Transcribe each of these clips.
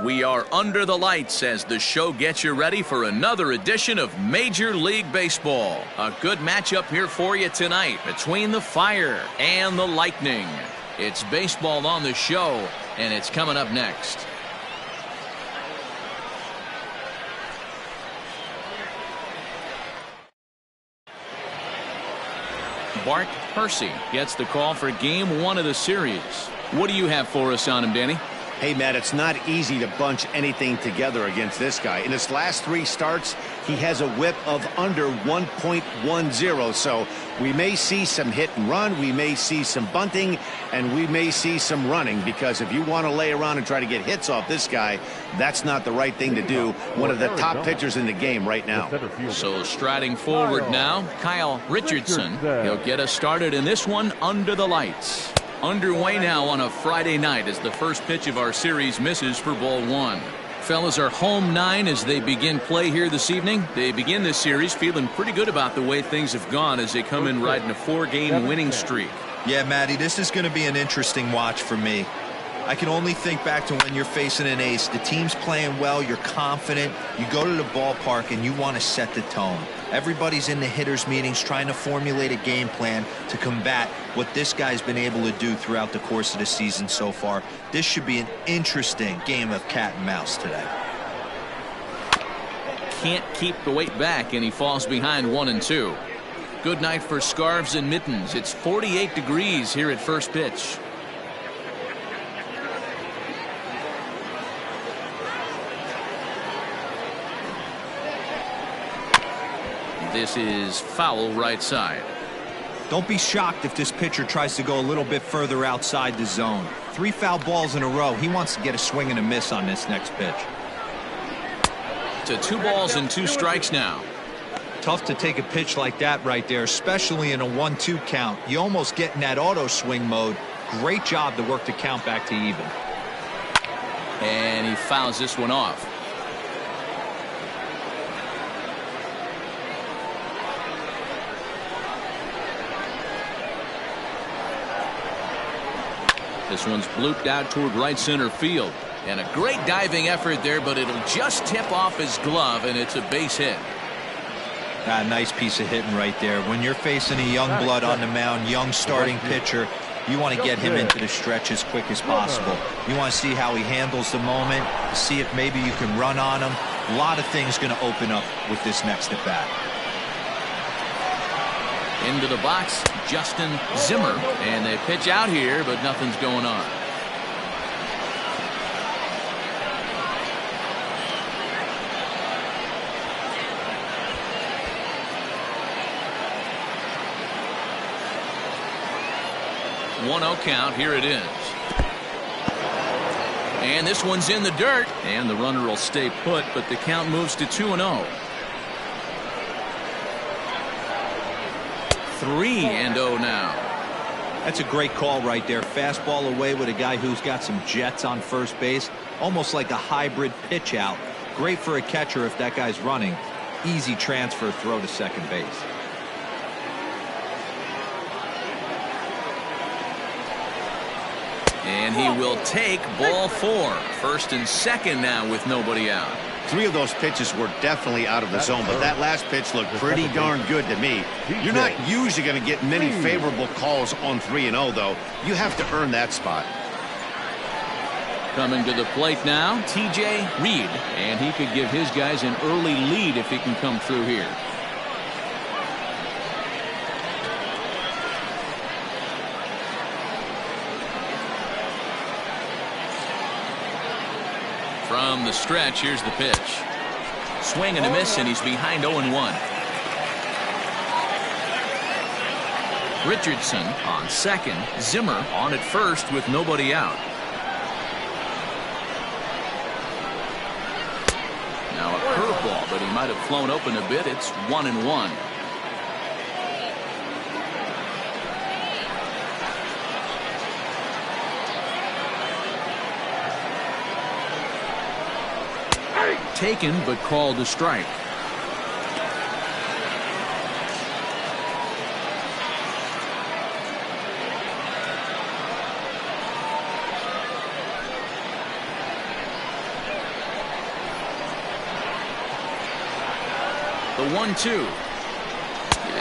We are under the lights as the show gets you ready for another edition of Major League Baseball. A good matchup here for you tonight between the Fire and the Lightning. It's baseball on the show, and it's coming up next. Bart Percy gets the call for Game 1 of the series. What do you have for us on him, Danny? Hey, Matt, it's not easy to bunch anything together against this guy. In his last 3 starts, he has a whip of under 1.10. So we may see some hit and run, we may see some bunting, and we may see some running, because if you want to lay around and try to get hits off this guy, that's not the right thing to do. One of the top pitchers in the game right now. So striding forward now, Kyle Richardson. He'll get us started in this one under the lights. Underway now on a Friday night as the first pitch of our series misses for ball 1. Fellas are home 9 as they begin play here this evening. They begin this series feeling pretty good about the way things have gone as they come in riding a 4-game winning streak. Yeah, Matty, this is going to be an interesting watch for me. I can only think back to when you're facing an ace. The team's playing well, you're confident, you go to the ballpark and you want to set the tone. Everybody's in the hitters meetings trying to formulate a game plan to combat what this guy's been able to do throughout the course of the season so far. This should be an interesting game of cat and mouse today. Can't keep the weight back, and he falls behind 1-2. Good night for scarves and mittens. It's 48 degrees here at first pitch. This is foul right side. Don't be shocked if this pitcher tries to go a little bit further outside the zone. 3 foul balls in a row. He wants to get a swing and a miss on this next pitch. To 2 balls and 2 strikes now. Tough to take a pitch like that right there, especially in a 1-2 count. You almost get in that auto swing mode. Great job to work the count back to even. And he fouls this one off. This one's blooped out toward right center field. And a great diving effort there, but it'll just tip off his glove, and it's a base hit. Nice piece of hitting right there. When you're facing a young blood on the mound, young starting pitcher, you want to get him into the stretch as quick as possible. You want to see how he handles the moment, see if maybe you can run on him. A lot of things going to open up with this next at bat. Into the box, Justin Zimmer, and they pitch out here, but nothing's going on. One 0 count. Here it is. And this one's in the dirt, and the runner will stay put, but the count moves to 2-0. 3-0 now. That's a great call right there. Fastball away with a guy who's got some jets on first base. Almost like a hybrid pitch out. Great for a catcher if that guy's running. Easy transfer throw to second base. And he will take ball 4. First and second now with nobody out. 3 of those pitches were definitely out of the zone, but that last pitch looked pretty darn good to me. You're not usually going to get many favorable calls on 3-0, though. You have to earn that spot. Coming to the plate now, TJ Reed, and he could give his guys an early lead if he can come through here. From the stretch, here's the pitch. Swing and a miss, and he's behind 0-1. Richardson on second. Zimmer on at first with nobody out. Now a curveball, but he might have flown open a bit. It's 1-1. Taken, but called a strike. The 1-2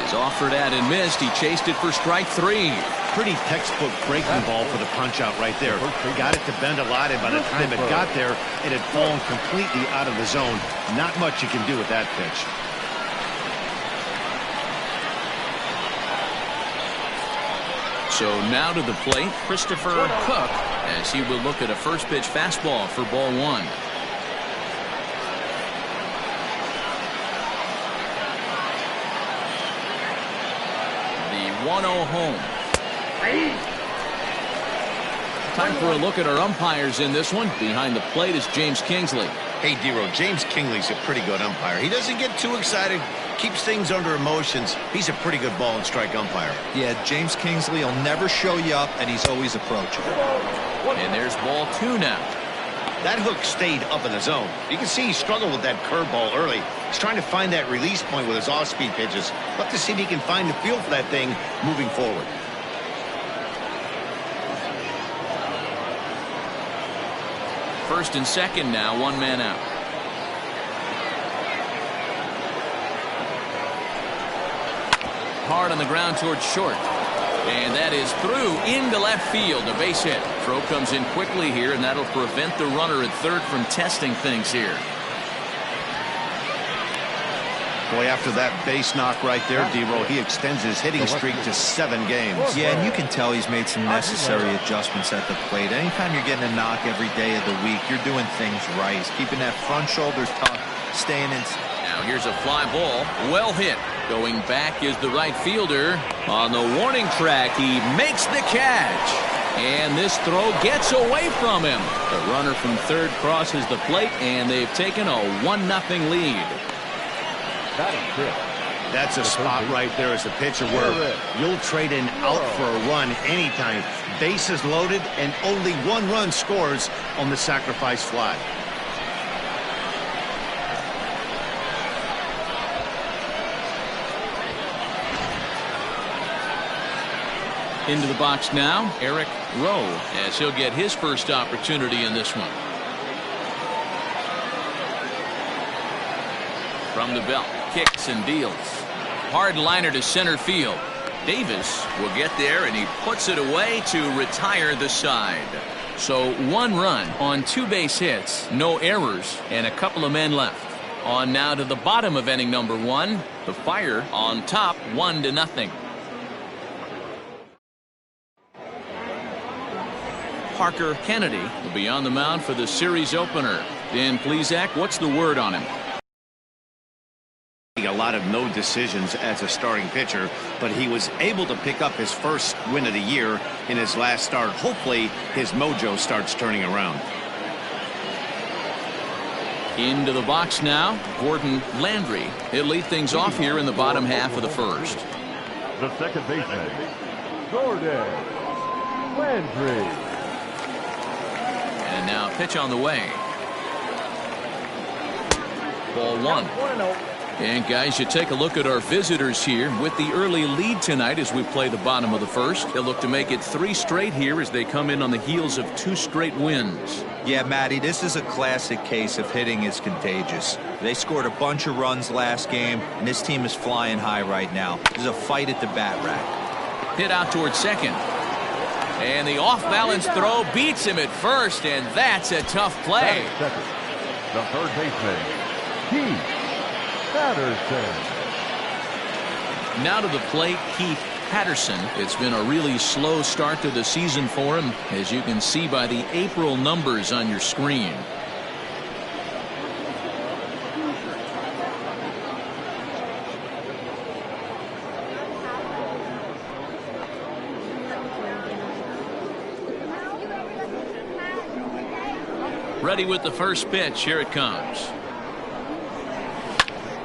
is offered at and missed. He chased it for strike 3. Pretty textbook breaking ball for the punch out right there. Got it to bend a lot, and by the time it got there, it had fallen completely out of the zone. Not much you can do with that pitch. So now to the plate, Christopher Cook, as he will look at a first pitch fastball for ball 1. The 1-0 home. Time for a look at our umpires in this one. Behind the plate is James Kingsley. Hey, D-Row, James Kingsley's a pretty good umpire. He doesn't get too excited, keeps things under emotions. He's a pretty good ball and strike umpire. Yeah, James Kingsley will never show you up, and he's always approachable. And there's ball 2 now. That hook stayed up in the zone. You can see he struggled with that curveball early. He's trying to find that release point with his off-speed pitches. Look to see if he can find the feel for that thing moving forward. First and second now, 1 man out. Hard on the ground towards short. And that is through into left field. A base hit. Throw comes in quickly here, and that'll prevent the runner at third from testing things here. Boy, after that base knock right there, D-Row, he extends his hitting streak to 7 games. Yeah, and you can tell he's made some necessary adjustments at the plate. Anytime you're getting a knock every day of the week, you're doing things right. He's keeping that front shoulder tucked, staying in. Now here's a fly ball. Well hit. Going back is the right fielder. On the warning track, he makes the catch. And this throw gets away from him. The runner from third crosses the plate, and they've taken a 1-0 lead. That's a spot right there as a pitcher where you'll trade an out for a run anytime. Bases loaded, and only 1 run scores on the sacrifice fly. Into the box now, Eric Rowe, as he'll get his first opportunity in this one. From the belt, kicks and deals. Hard liner to center field. Davis will get there, and he puts it away to retire the side. So 1 run on 2 base hits, no errors, and a couple of men left. On now to the bottom of inning number 1. The Fire on top, 1-0. Parker Kennedy will be on the mound for the series opener. Dan Plesac, what's the word on him? A lot of no decisions as a starting pitcher, but he was able to pick up his first win of the year in his last start. Hopefully his mojo starts turning around. Into the box now, Gordon Landry. He'll lead things off here in the bottom half of the first. The second baseman, Gordon Landry. And now pitch on the way. Ball 1. And guys, you take a look at our visitors here with the early lead tonight as we play the bottom of the first. They'll look to make it 3 straight here as they come in on the heels of 2 straight wins. Yeah, Matty, this is a classic case of hitting is contagious. They scored a bunch of runs last game, and this team is flying high right now. There's a fight at the bat rack. Hit out towards second. And the off-balance throw beats him at first, and that's a tough play. Second, the third baseman, Keith Patterson. Now to the plate, Keith Patterson. It's been a really slow start to the season for him, as you can see by the April numbers on your screen. Ready with the first pitch. Here it comes.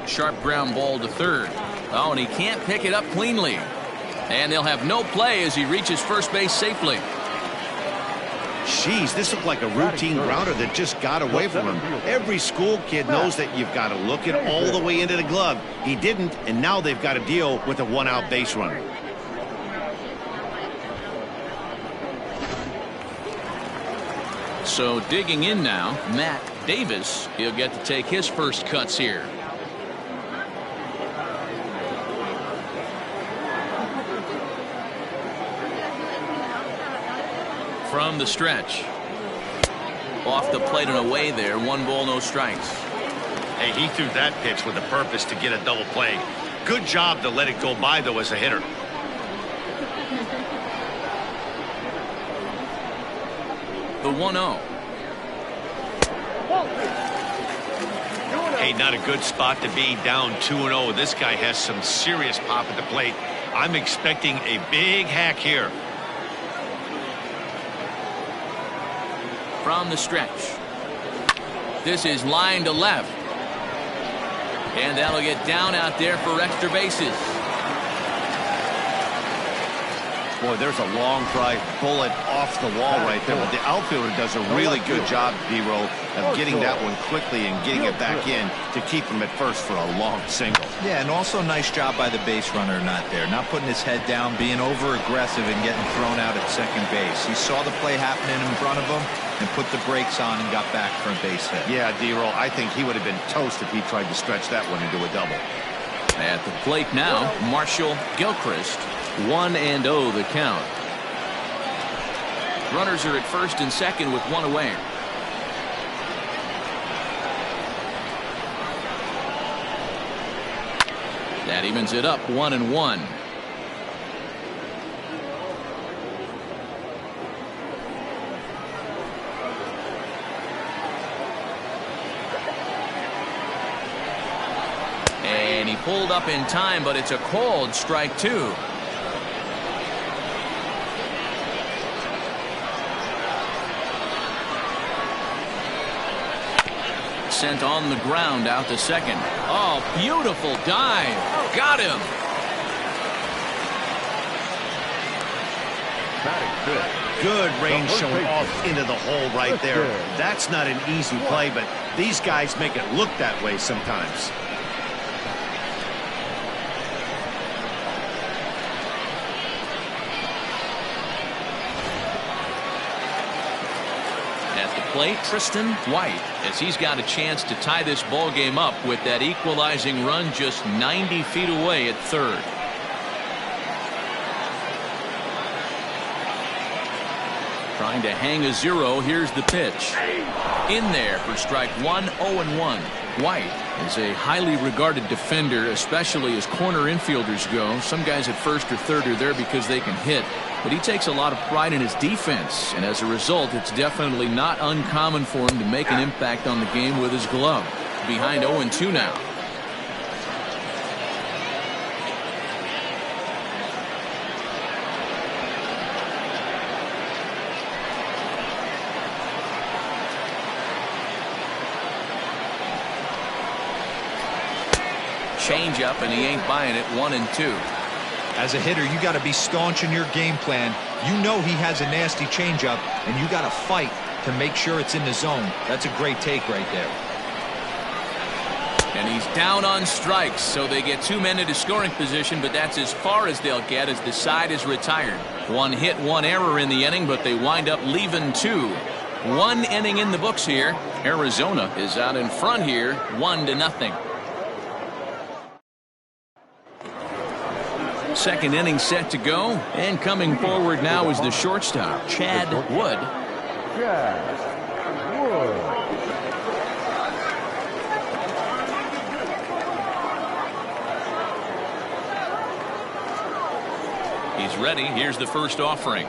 Sharp ground ball to third. Oh, and he can't pick it up cleanly. And they'll have no play as he reaches first base safely. Jeez, this looked like a routine grounder that just got away from him. Every school kid knows that you've got to look it all the way into the glove. He didn't, and now they've got to deal with a 1-out base runner. So digging in now, Matt Davis. He'll get to take his first cuts here. From the stretch. Off the plate and away there. 1 ball, no strikes. Hey, he threw that pitch with a purpose to get a double play. Good job to let it go by, though, as a hitter. The 1-0. Hey, not a good spot to be, down 2-0. This guy has some serious pop at the plate. I'm expecting a big hack here. From the stretch. This is line to left. And that'll get down out there for extra bases. Boy, there's a long fly bullet off the wall right there. But the outfielder does a really good job, D-Roll, of getting that one quickly and getting it back in to keep him at first for a long single. Yeah, and also nice job by the base runner not there. Not putting his head down, being over-aggressive and getting thrown out at second base. He saw the play happening in front of him and put the brakes on and got back for a base hit. Yeah, D-Roll, I think he would have been toast if he tried to stretch that one into a double. At the plate now, Marshall Gilchrist. 1-0 the count. Runners are at first and second with 1 away. That evens it up 1-1. And he pulled up in time, but it's a called strike 2. Sent on the ground out to second. Oh, beautiful dive. Got him. Good range showing off into the hole right there. That's not an easy play, but these guys make it look that way sometimes. Plate Tristan White, as he's got a chance to tie this ball game up with that equalizing run just 90 feet away at third. Trying to hang a 0. Here's the pitch. In there for strike 1. 0-1. White is a highly regarded defender, especially as corner infielders go. Some guys at first or third are there because they can hit, but he takes a lot of pride in his defense, and as a result, it's definitely not uncommon for him to make an impact on the game with his glove. Behind 0-2 now. Change up, and he ain't buying it. 1-2. As a hitter, you got to be staunch in your game plan. You know he has a nasty changeup, and you got to fight to make sure it's in the zone. That's a great take right there. And he's down on strikes, so they get 2 men into scoring position, but that's as far as they'll get as the side is retired. 1 hit, 1 error in the inning, but they wind up leaving 2. 1 inning in the books here. Arizona is out in front here, 1-0. Second inning set to go, and coming forward now is the shortstop, Chad Wood. He's ready. Here's the first offering.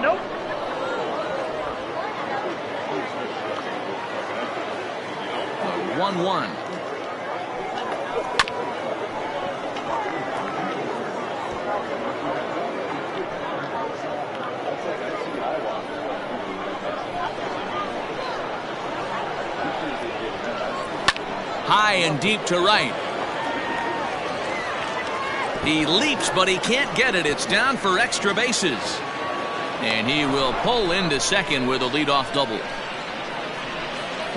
Nope. 1-1. High and deep to right. He leaps, but he can't get it. It's down for extra bases. And he will pull into second with a leadoff double.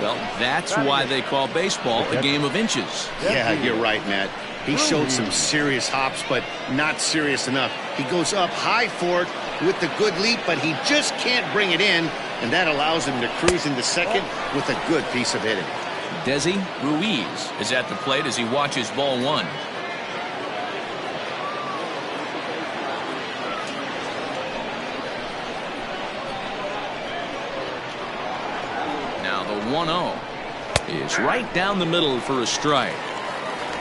Well, that's why they call baseball a game of inches. Yeah, you're right, Matt. He showed some serious hops, but not serious enough. He goes up high for it with the good leap, but he just can't bring it in. and that allows him to cruise into second with a good piece of hitting. Desi Ruiz is at the plate as he watches ball one. Now the 1-0 is right down the middle for a strike.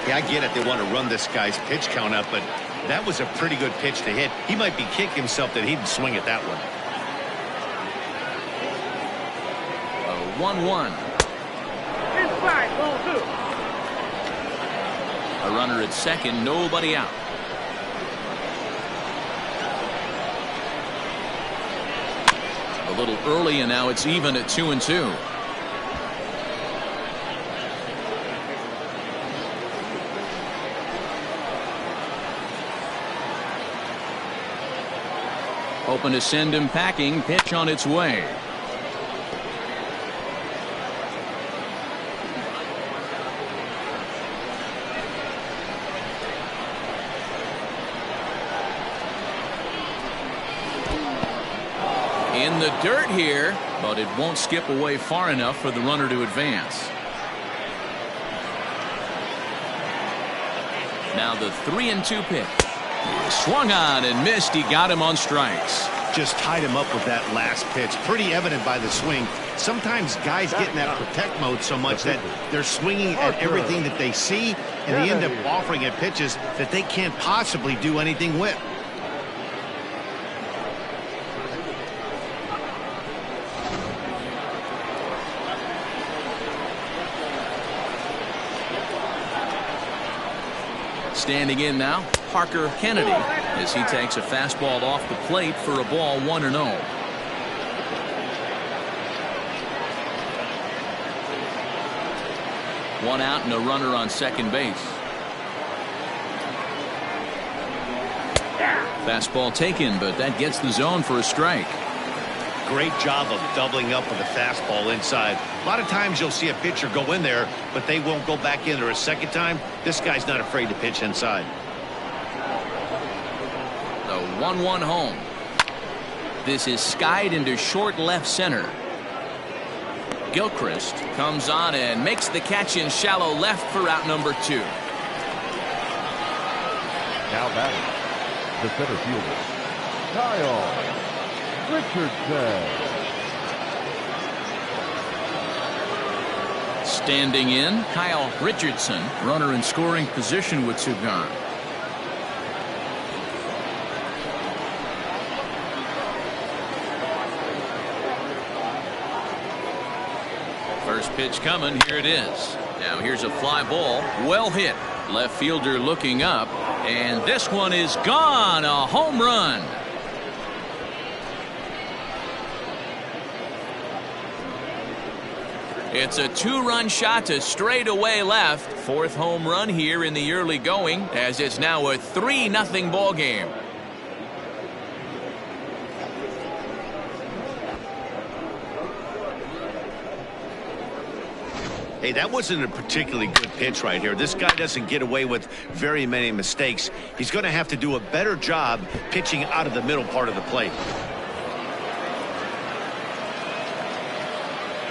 Yeah, I get it. They want to run this guy's pitch count up, but that was a pretty good pitch to hit. He might be kicking himself that he didn't swing at that one. 1-1. Inside, ball 2. A runner at second, nobody out. A little early, and now it's even at 2-2. Open to send him packing. Pitch on its way. In the dirt here, but it won't skip away far enough for the runner to advance. Now the 3-2 pitch. Swung on and missed. He got him on strikes. Just tied him up with that last pitch. Pretty evident by the swing. Sometimes guys get in that protect mode so much that they're swinging at everything that they see, and they end up offering at pitches that they can't possibly do anything with. Standing in now, Parker Kennedy, as he takes a fastball off the plate for a ball 1-0. One out and a runner on second base. Fastball taken, but that gets the zone for a strike. Great job of doubling up with a fastball inside. A lot of times you'll see a pitcher go in there, but they won't go back in there a second time. This guy's not afraid to pitch inside. The 1-1 home. This is skied into short left center. Gilchrist comes on and makes the catch in shallow left for out number 2. Now batting, the center fielder, Kyle Richardson. Standing in, Kyle Richardson, runner in scoring position with 2 gone. First pitch coming, here it is. Now here's a fly ball, well hit. Left fielder looking up, and this one is gone, a home run. It's a 2-run shot to straightaway left. 4th home run here in the early going, as it's now a 3-0 ball game. Hey, that wasn't a particularly good pitch right here. This guy doesn't get away with very many mistakes. He's going to have to do a better job pitching out of the middle part of the plate.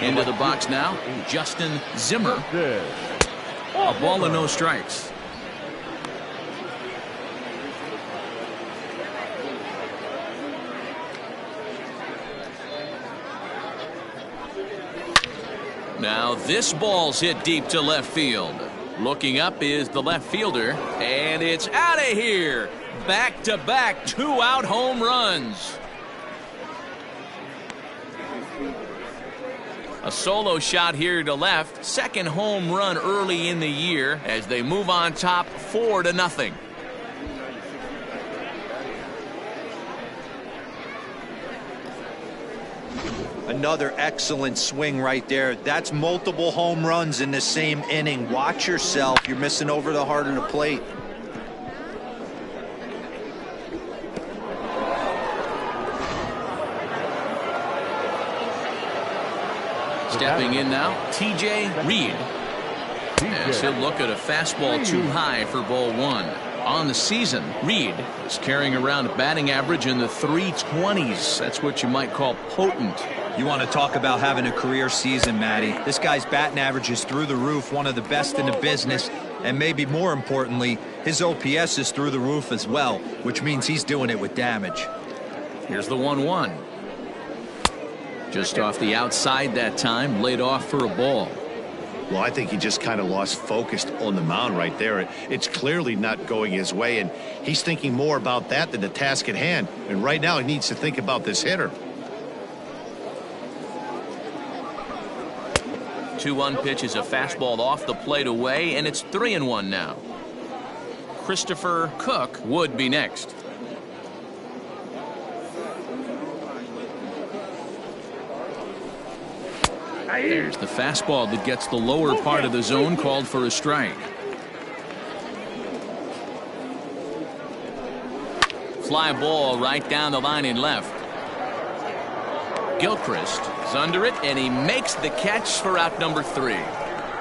Into the box now, Justin Zimmer. A ball and no strikes. Now this ball's hit deep to left field. Looking up is the left fielder, and it's out of here. Back-to-back 2-out home runs. A solo shot here to left. 2nd home run early in the year as they move on top 4-0. Another excellent swing right there. That's multiple home runs in the same inning. Watch yourself. You're missing over the heart of the plate. Stepping in now, T.J. Reed. As he'll look at a fastball too high for ball 1. On the season, Reed is carrying around a batting average in the 320s. That's what you might call potent. You want to talk about having a career season, Matty. This guy's batting average is through the roof, one of the best in the business, and maybe more importantly, his OPS is through the roof as well, which means he's doing it with damage. Here's the 1-1. Just off the outside that time, laid off for a ball. Well, I think he just kind of lost focus on the mound right there. It's clearly not going his way, and he's thinking more about that than the task at hand. And right now he needs to think about this hitter. 2-1 pitch is a fastball off the plate away, and it's 3-1 now. Christopher Cook would be next. There's the fastball that gets the lower part of the zone, called for a strike. Fly ball right down the line in left. Gilchrist is under it, and he makes the catch for out number 3.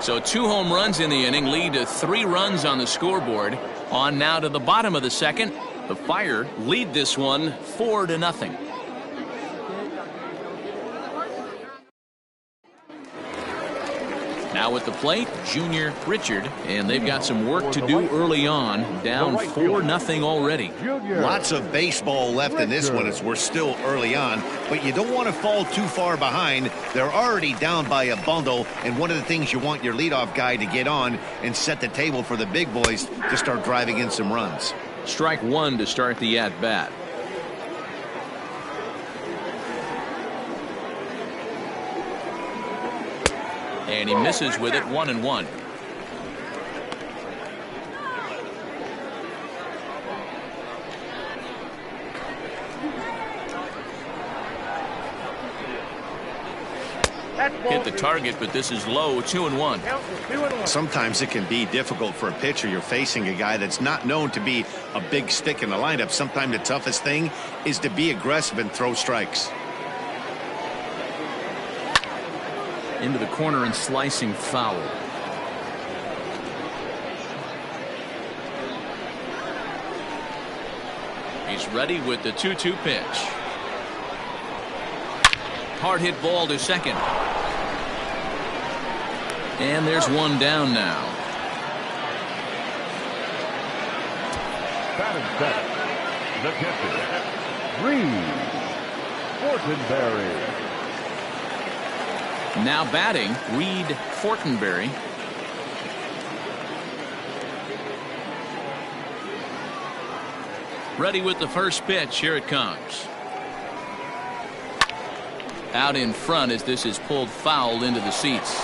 So 2 home runs in the inning lead to 3 runs on the scoreboard. On now to the bottom of the second. The Fire lead this one 4-0. Now at the plate, Junior Richard, and they've got some work to do early on, down 4-0 already. Lots of baseball left in this one as we're still early on, but you don't want to fall too far behind. They're already down by a bundle, and one of the things you want your leadoff guy to get on and set the table for the big boys to start driving in some runs. Strike 1 to start the at-bat. And he misses with it, 1-1. Hit the target, but this is low, 2-1. Sometimes it can be difficult for a pitcher. You're facing a guy that's not known to be a big stick in the lineup. Sometimes the toughest thing is to be aggressive and throw strikes. Into the corner and slicing foul. He's ready with the 2-2 pitch. Hard hit ball to second. And there's one down now. Batting second, the catcher, Reed Fortenberry. Now batting, Reed Fortenberry. Ready with the first pitch. Here it comes. Out in front as this is pulled foul into the seats.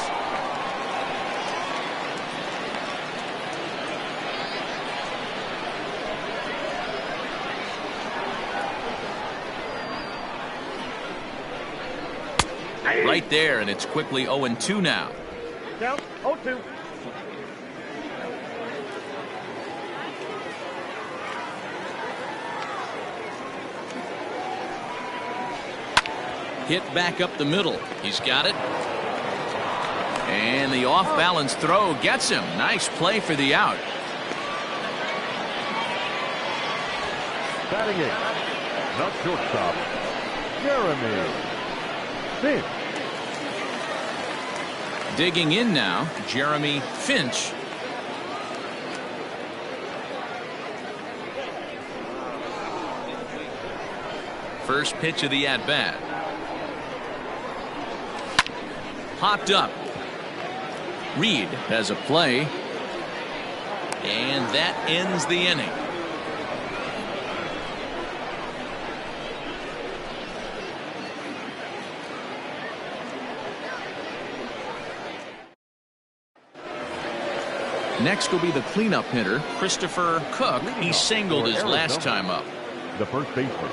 Right there, and it's quickly 0-2 now. Down 0-2. Hit back up the middle. He's got it. And the off-balance throw gets him. Nice play for the out. Batting it, the shortstop, Jeremy Finch. Digging in now, Jeremy Finch. First pitch of the at-bat. Popped up. Reed has a play. And that ends the inning. Next will be the cleanup hitter, Christopher Cook. He singled his last time up. The first baseman,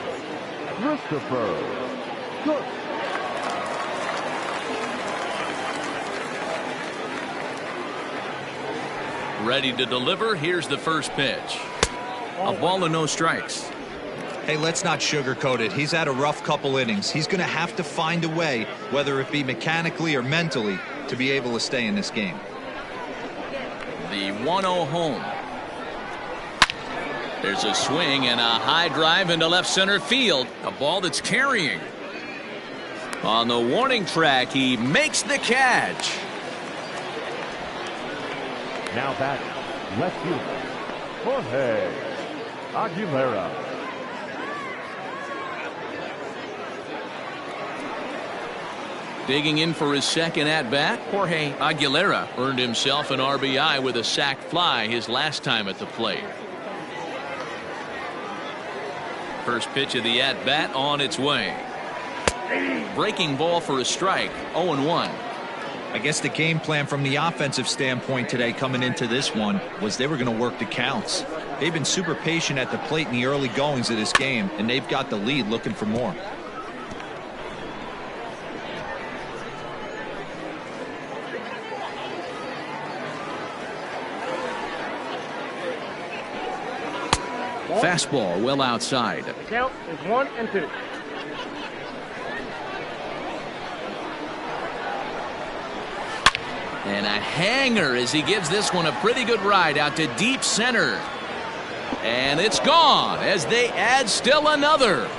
Christopher Cook. Ready to deliver. Here's the first pitch. A ball and no strikes. Hey, let's not sugarcoat it. He's had a rough couple innings. He's going to have to find a way, whether it be mechanically or mentally, to be able to stay in this game. The 1-0 home. There's a swing and a high drive into left center field. A ball that's carrying. On the warning track, he makes the catch. Now batting, left fielder, Jorge Aguilera. Digging in for his second at-bat, Jorge Aguilera earned himself an RBI with a sac fly his last time at the plate. First pitch of the at-bat on its way. Breaking ball for a strike, 0-1. I guess the game plan from the offensive standpoint today coming into this one was they were going to work the counts. They've been super patient at the plate in the early goings of this game, and they've got the lead looking for more. Fastball well outside. The count is 1-2. And a hanger as he gives this one a pretty good ride out to deep center. And it's gone as they add still another.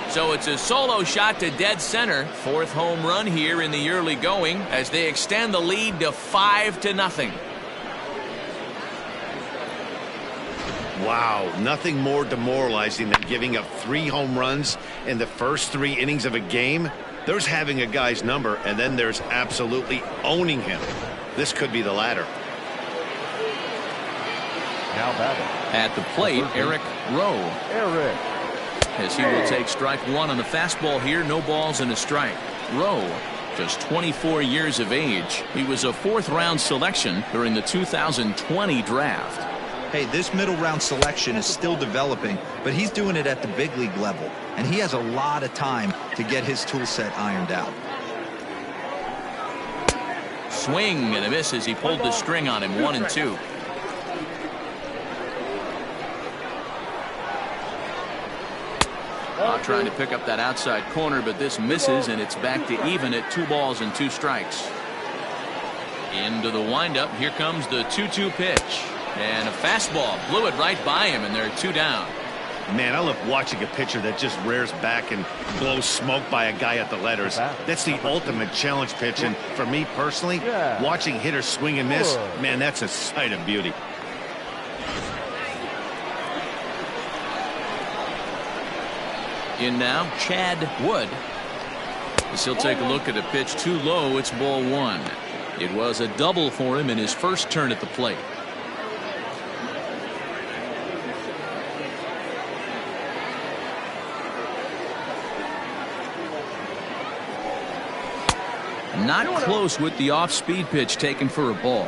So it's a solo shot to dead center. Fourth home run here in the early going as they extend the lead to 5-0. Wow, nothing more demoralizing than giving up 3 home runs in the first 3 innings of a game. There's having a guy's number, and then there's absolutely owning him. This could be the latter. Now batting. At the plate, Eric Rowe. Eric. As he will take strike one on the fastball here. No balls and a strike. Rowe, just 24 years of age. He was a 4th-round selection during the 2020 draft. Hey, this middle round selection is still developing, but he's doing it at the big league level, and he has a lot of time to get his tool set ironed out. Swing and a miss as he pulled the string on him. 1-2. Trying to pick up that outside corner, but this misses, and it's back to even at 2 balls and 2 strikes. Into the windup. Here comes the 2-2 pitch. And a fastball blew it right by him, and they're 2 down. Man, I love watching a pitcher that just rears back and blows smoke by a guy at the letters. That's the ultimate challenge pitch, and for me personally, watching hitters swing and miss, man, that's a sight of beauty. In now, Chad Wood. As he'll take a look at a pitch too low. It's ball 1. It was a double for him in his first turn at the plate. Not close with the off-speed pitch taken for a ball.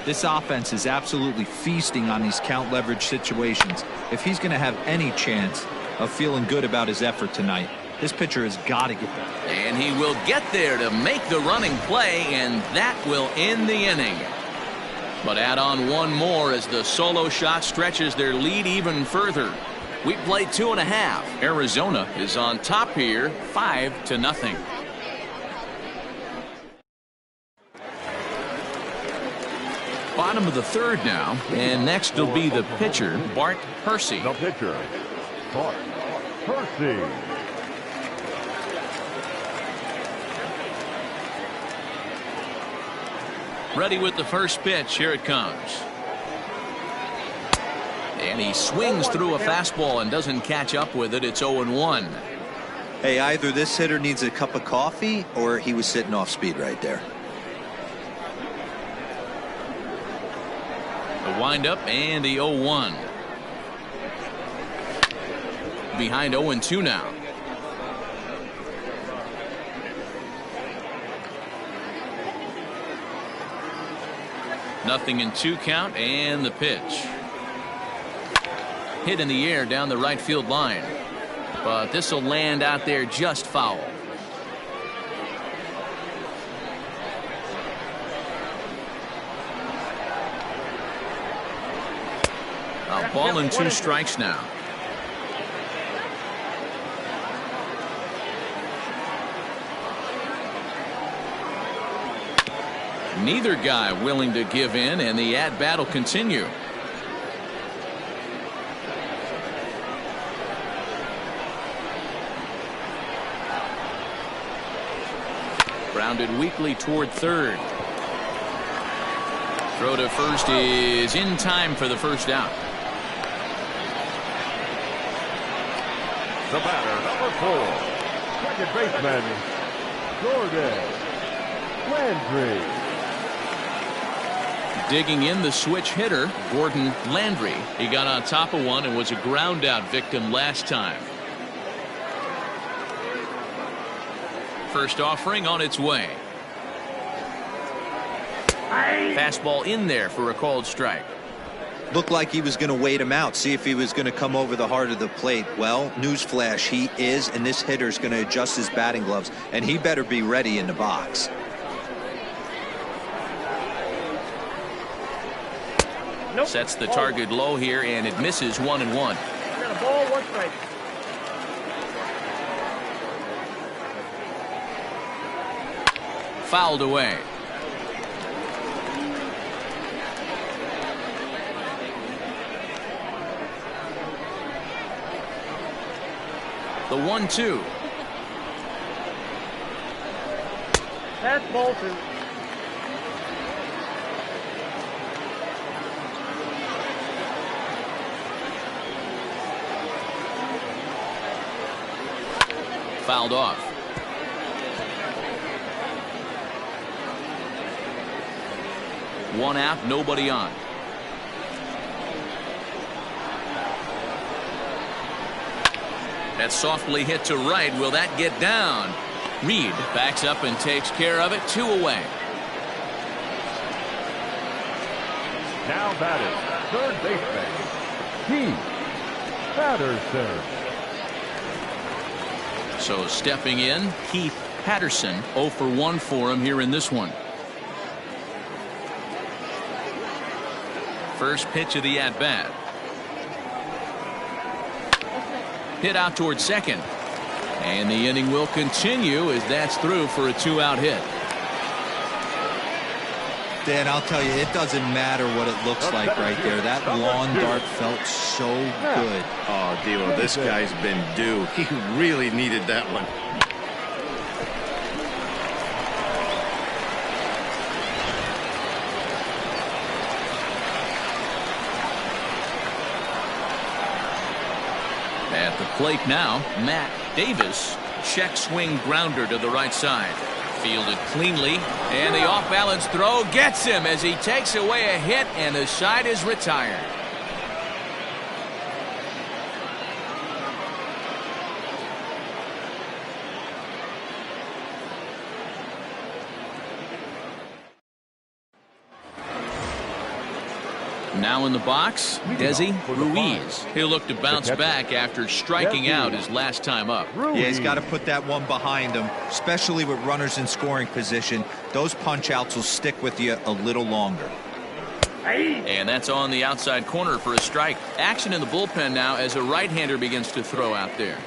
This offense is absolutely feasting on these count leverage situations. If he's going to have any chance of feeling good about his effort tonight, this pitcher has got to get there. And he will get there to make the running play, and that will end the inning. But add on one more as the solo shot stretches their lead even further. We play 2.5. Arizona is on top here, 5-0. Bottom of the 3rd now, and next will be the pitcher, Bart Percy. The pitcher, Bart Percy. Ready with the first pitch. Here it comes. And he swings through a fastball and doesn't catch up with it. It's 0-1. Hey, either this hitter needs a cup of coffee or he was sitting off speed right there. The windup and the 0-1. Behind 0-2 now. Nothing in 2 count, and the pitch. Hit in the air down the right field line. But this will land out there just foul. A ball and 2 strikes now. Neither guy willing to give in, and the at-bat will continue. Grounded weakly toward third. Throw to first is in time for the first out. The batter, number 4, second baseman, Jorge Landry. Digging in the switch hitter, Gordon Landry. He got on top of one and was a ground out victim last time. First offering on its way. Fastball in there for a called strike. Looked like he was going to wait him out, see if he was going to come over the heart of the plate. Well, newsflash, he is, and this hitter's going to adjust his batting gloves, and he better be ready in the box. Nope. Sets the target low here, and it misses 1-1. Got a ball, 1 strike. Fouled away. The 1-2. That's ball 2. Fouled off. One out, nobody on. That's softly hit to right. Will that get down? Reed backs up and takes care of it. 2 away. Now batting, third baseman, Keith Patterson. So stepping in, Keith Patterson. 0 for 1 for him here in this one. First pitch of the at-bat. Hit out towards second. And the inning will continue as that's through for a 2-out hit. Dan, I'll tell you, it doesn't matter what it looks like right there. That lawn dart felt so good. Oh, D'Lo, this guy's been due. He really needed that one. At the plate now, Matt Davis. Check swing grounder to the right side. Fielded cleanly, and the off-balance throw gets him as he takes away a hit, and the side is retired. Now in the box, Desi Ruiz. He'll look to bounce back after striking out his last time up. Yeah, he's got to put that one behind him, especially with runners in scoring position. Those punch outs will stick with you a little longer. And that's on the outside corner for a strike. Action in the bullpen now as a right-hander begins to throw out there.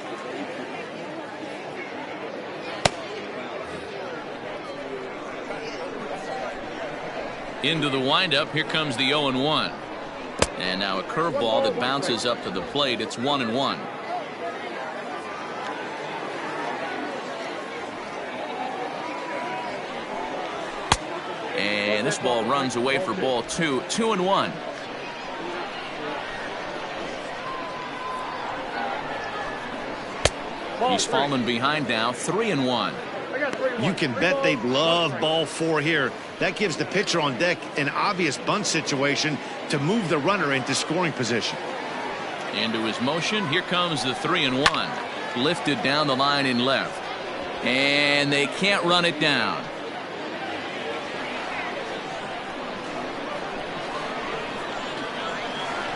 Into the windup. Here comes the 0-1. And now a curveball that bounces up to the plate. It's 1-1. And this ball runs away for ball 2. 2-1. He's fallen behind now. 3-1. You can bet they love ball 4 here. That gives the pitcher on deck an obvious bunt situation to move the runner into scoring position. Into his motion. Here comes the 3-1. Lifted down the line in left. And they can't run it down.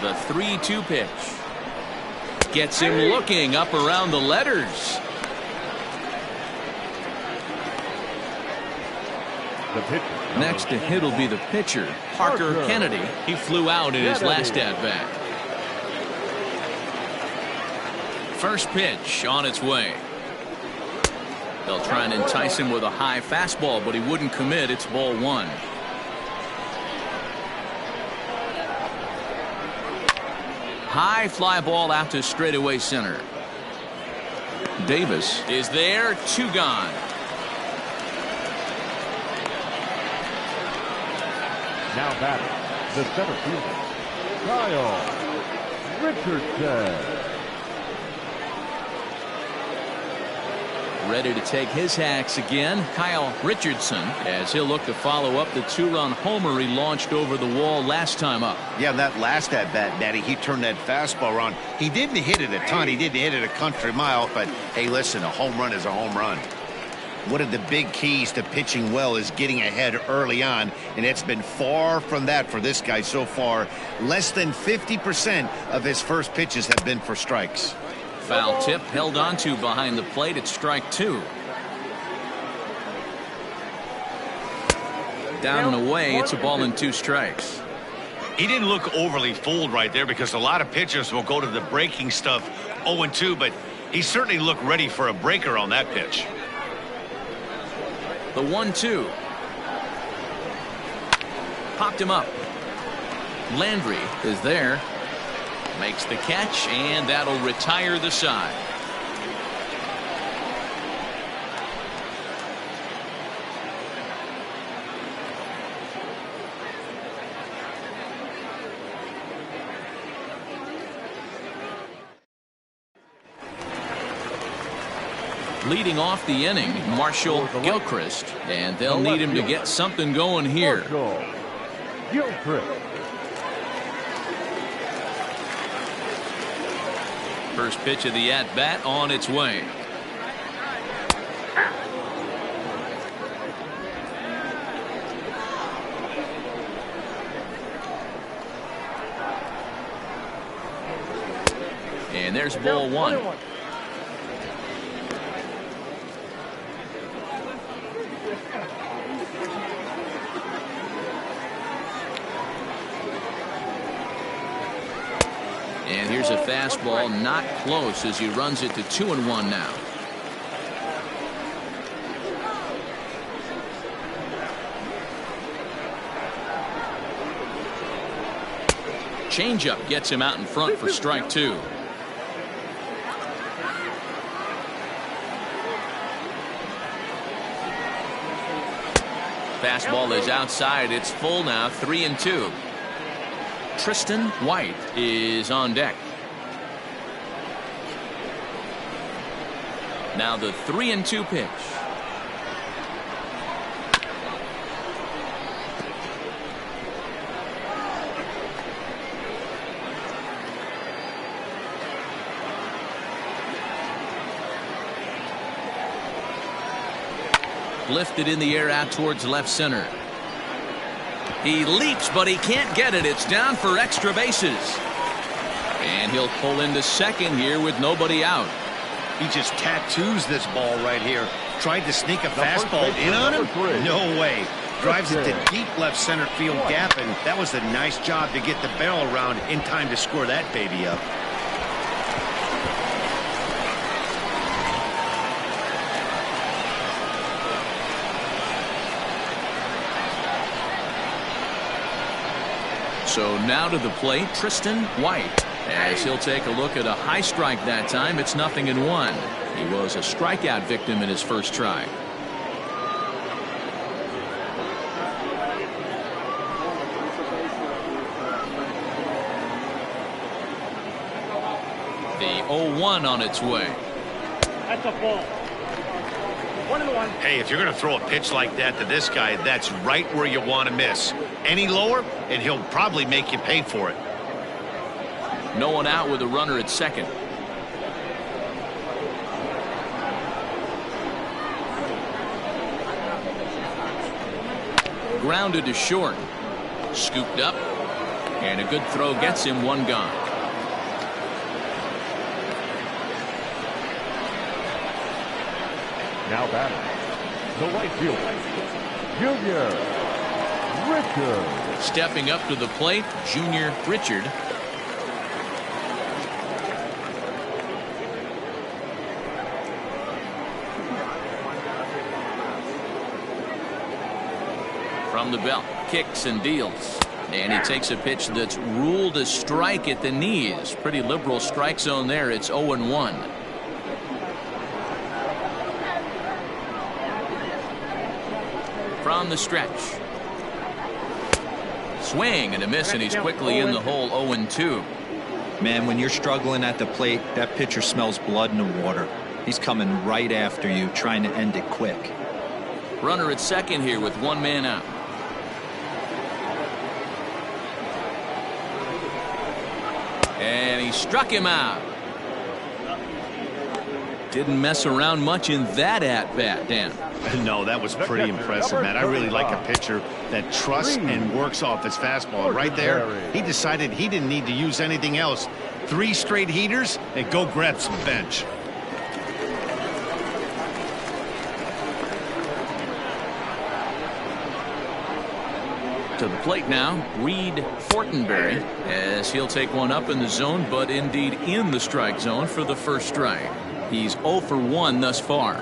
The 3-2 pitch. Gets him looking up around the letters. Next to hit will be the pitcher, Parker Kennedy. He flew out in his last at-bat. First pitch on its way. They'll try and entice him with a high fastball, but he wouldn't commit. It's ball 1. High fly ball out to straightaway center. Davis is there. 2 gone. Now batting, the center fielder, Kyle Richardson. Ready to take his hacks again, Kyle Richardson, as he'll look to follow up the 2-run homer he launched over the wall last time up. Yeah, that last at-bat, Daddy, he turned that fastball around. He didn't hit it a ton. He didn't hit it a country mile, but hey, listen, a home run is a home run. One of the big keys to pitching well is getting ahead early on, and it's been far from that for this guy so far. Less than 50% of his first pitches have been for strikes. Foul tip held onto behind the plate at strike 2. Down and away, it's a ball and 2 strikes. He didn't look overly fooled right there because a lot of pitchers will go to the breaking stuff 0-2, but he certainly looked ready for a breaker on that pitch. The 1-2. Popped him up. Landry is there. Makes the catch, and that'll retire the side. Leading off the inning, Marshall Gilchrist, and they'll need him to get something going here. Gilchrist. First pitch of the at-bat on its way. And there's ball 1. And here's a fastball, not close, as he runs it to 2-1 now. Changeup gets him out in front for strike 2. Fastball is outside. It's full now, 3-2. Tristan White is on deck. Now the 3-2 pitch. Lifted in the air out towards left center. He leaps, but he can't get it. It's down for extra bases. And he'll pull into second here with nobody out. He just tattoos this ball right here. Tried to sneak a fastball in on him? No way. Drives it to deep left center field gap, and that was a nice job to get the barrel around in time to score that baby up. So now to the plate, Tristan White, as he'll take a look at a high strike that time. It's 0-1. He was a strikeout victim in his first try. The 0-1 on its way. That's a ball. 1-1. Hey, if you're going to throw a pitch like that to this guy, that's right where you want to miss. Any lower, and he'll probably make you pay for it. No one out with a runner at second. Grounded to short. Scooped up. And a good throw gets him one gone. Now batting, the right fielder, Junior Richard. Stepping up to the plate, Junior Richard. From the belt, kicks and deals. And he takes a pitch that's ruled a strike at the knees. Pretty liberal strike zone there. It's 0-1. From the stretch. swing and a miss, and he's quickly in the hole 0-2. Man, when you're struggling at the plate, that pitcher smells blood in the water. He's coming right after you, trying to end it quick. Runner at second here with one man out. And he struck him out. Didn't mess around much in that at-bat, Dan. No, that was pretty impressive, man. I really like a pitcher that trusts and works off his fastball. Right there, he decided he didn't need to use anything else. 3 straight heaters and go grab some bench. To the plate now, Reed Fortenberry, as he'll take one up in the zone, but indeed in the strike zone for the first strike. He's 0 for 1 thus far.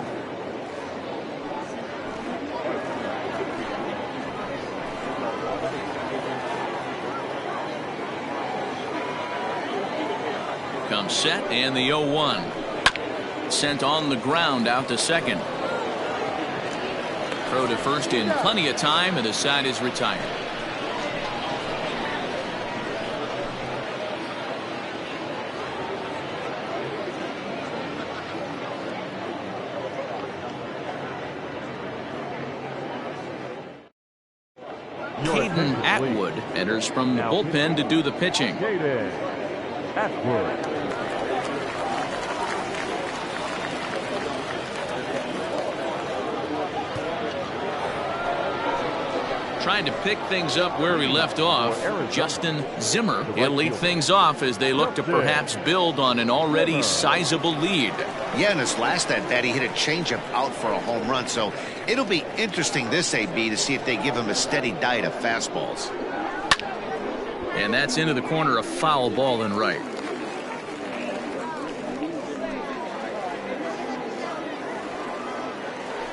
Comes set, and the 0-1. Sent on the ground out to second. Throw to first in plenty of time, and the side is retired. Caden Atwood enters from the bullpen to do the pitching. Caden Atwood. Trying to pick things up where we left off. Justin Zimmer will lead things off as they look to perhaps build on an already sizable lead. Yeah, in his last at bat, he hit a changeup out for a home run, so it'll be interesting this AB to see if they give him a steady diet of fastballs. And that's into the corner, a foul ball and right.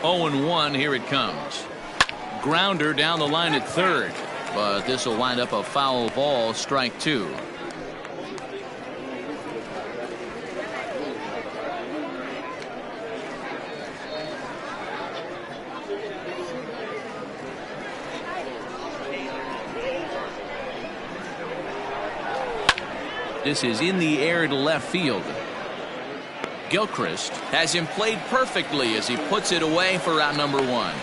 Oh and 1, here it comes. Grounder down the line at third, but this will wind up a foul ball, strike 2. This is in the air to left field. Gilchrist has him played perfectly as he puts it away for out number 1.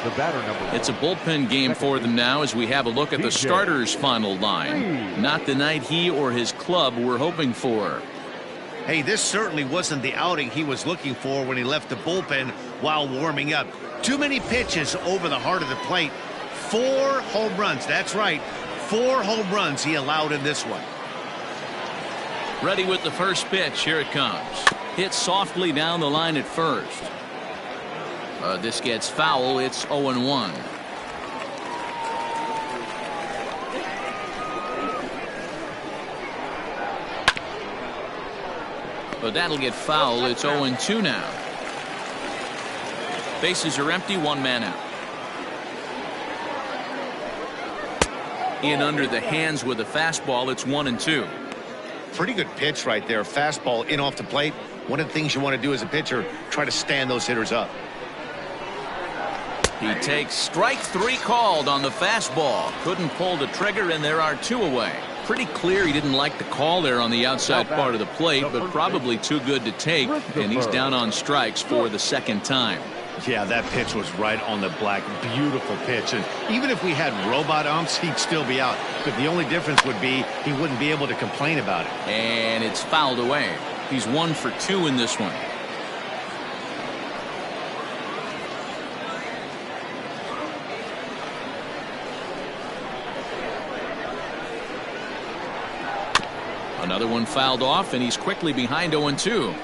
The batter, number 1. It's a bullpen game for them now as we have a look at the starter's final line. Not the night he or his club were hoping for. Hey, this certainly wasn't the outing he was looking for when he left the bullpen while warming up. Too many pitches over the heart of the plate. 4 home runs. That's right. 4 home runs he allowed in this one. Ready with the first pitch. Here it comes. Hit softly down the line at first. This gets foul. It's 0-1. But that'll get foul. It's 0-2 now. Bases are empty. 1 man out. In under the hands with a fastball. It's 1-2. Pretty good pitch right there. Fastball in off the plate. One of the things you want to do as a pitcher, try to stand those hitters up. He takes strike 3 called on the fastball. Couldn't pull the trigger, and there are 2 away. Pretty clear he didn't like the call there on the outside part of the plate, but probably too good to take, and he's down on strikes for the second time. Yeah, that pitch was right on the black. Beautiful pitch. And even if we had robot umps, he'd still be out. But the only difference would be he wouldn't be able to complain about it. And it's fouled away. He's 1 for 2 in this one. Another one fouled off, and he's quickly behind 0-2.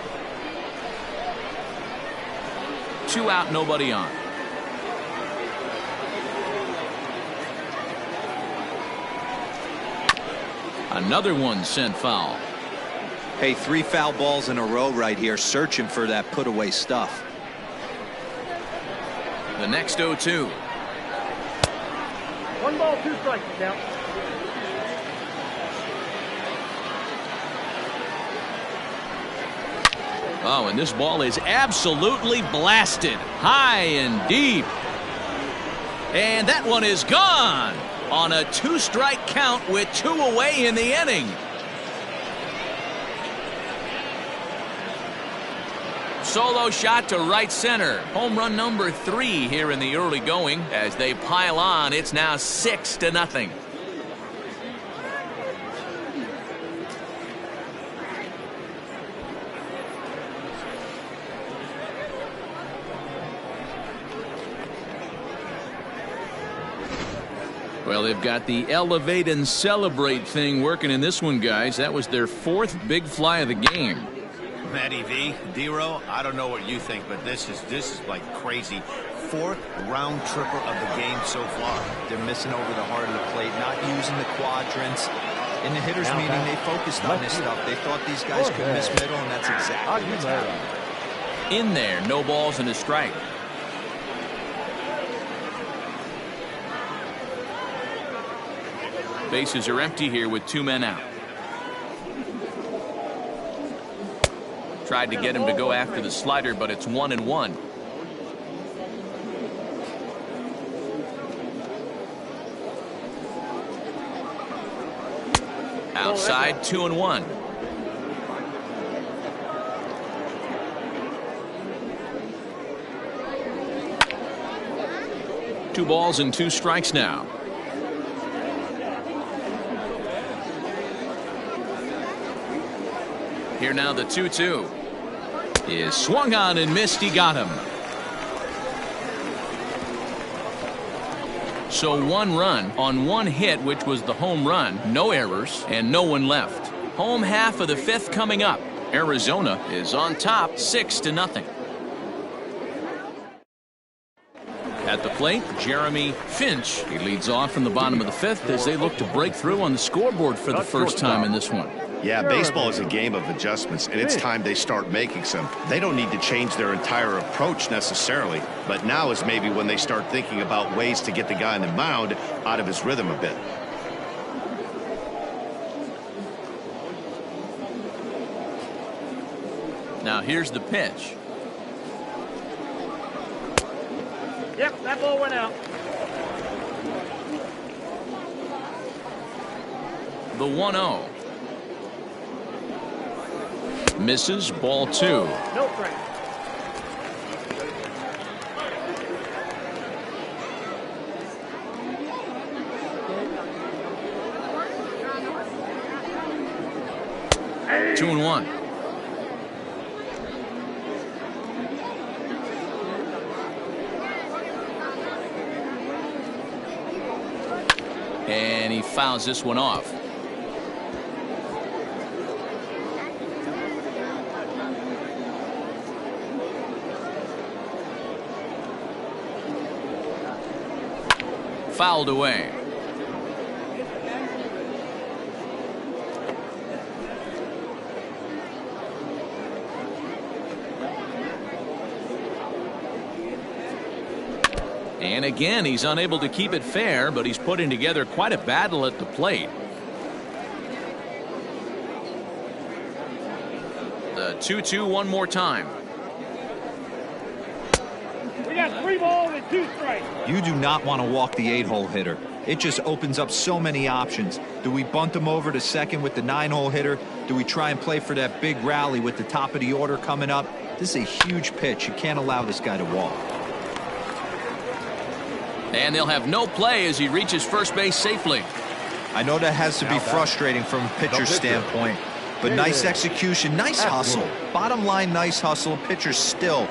2 out, nobody on. Another one sent foul. Hey, 3 foul balls in a row right here, searching for that put away stuff. The next 0-2. 1 ball, 2 strikes now. Oh, and this ball is absolutely blasted high and deep. And that one is gone on a 2-strike count with 2 away in the inning. Solo shot to right center. Home run number 3 here in the early going. As they pile on, it's now 6-0. Well, they've got the elevate and celebrate thing working in this one, guys. That was their 4th big fly of the game. Matty V, D-Row, I don't know what you think, but this is like crazy. 4th round tripper of the game so far. They're missing over the heart of the plate, not using the quadrants. In the hitters meeting, they focused on this stuff. They thought these guys could miss middle, and that's exactly what's happening. In there, no balls and a strike. Bases are empty here with 2 men out. Tried to get him to go after the slider, but it's 1-1. Outside, 2-1. Two balls and 2 strikes now. Here now the 2-2 is swung on and missed. He got him. So 1 run on 1 hit, which was the home run. No errors and no one left. Home half of the 5th coming up. Arizona is on top 6-0. At the plate, Jeremy Finch. He leads off from the bottom of the 5th as they look to break through on the scoreboard for the first time in this one. Yeah, baseball is a game of adjustments, and it's time they start making some. They don't need to change their entire approach necessarily, but now is maybe when they start thinking about ways to get the guy on the mound out of his rhythm a bit. Now here's the pitch. Yep, that ball went out. The 1-0. Misses, ball 2. No strike. Hey. 2-1. And he fouls this one off. Fouled away. And again, he's unable to keep it fair, but he's putting together quite a battle at the plate. The 2-2 one more time. We got 3 balls and 2 strikes. You do not want to walk the 8-hole hitter. It just opens up so many options. Do we bunt him over to second with the 9-hole hitter? Do we try and play for that big rally with the top of the order coming up? This is a huge pitch. You can't allow this guy to walk. And they'll have no play as he reaches first base safely. I know that has to be frustrating from a pitcher's standpoint, but nice execution, nice hustle. Bottom line, nice hustle. Pitcher's still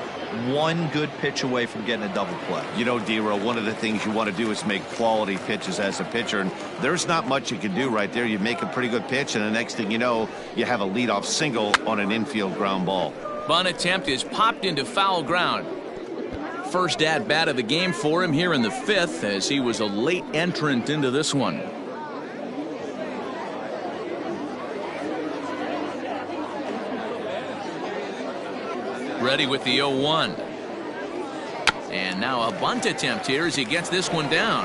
1 good pitch away from getting a double play. You know, D-Row, one of the things you want to do is make quality pitches as a pitcher, and there's not much you can do right there. You make a pretty good pitch, and the next thing you know, you have a leadoff single on an infield ground ball. Bunt attempt is popped into foul ground. First at bat of the game for him here in the 5th, as he was a late entrant into this one. Ready with the 0-1. And now a bunt attempt here as he gets this one down.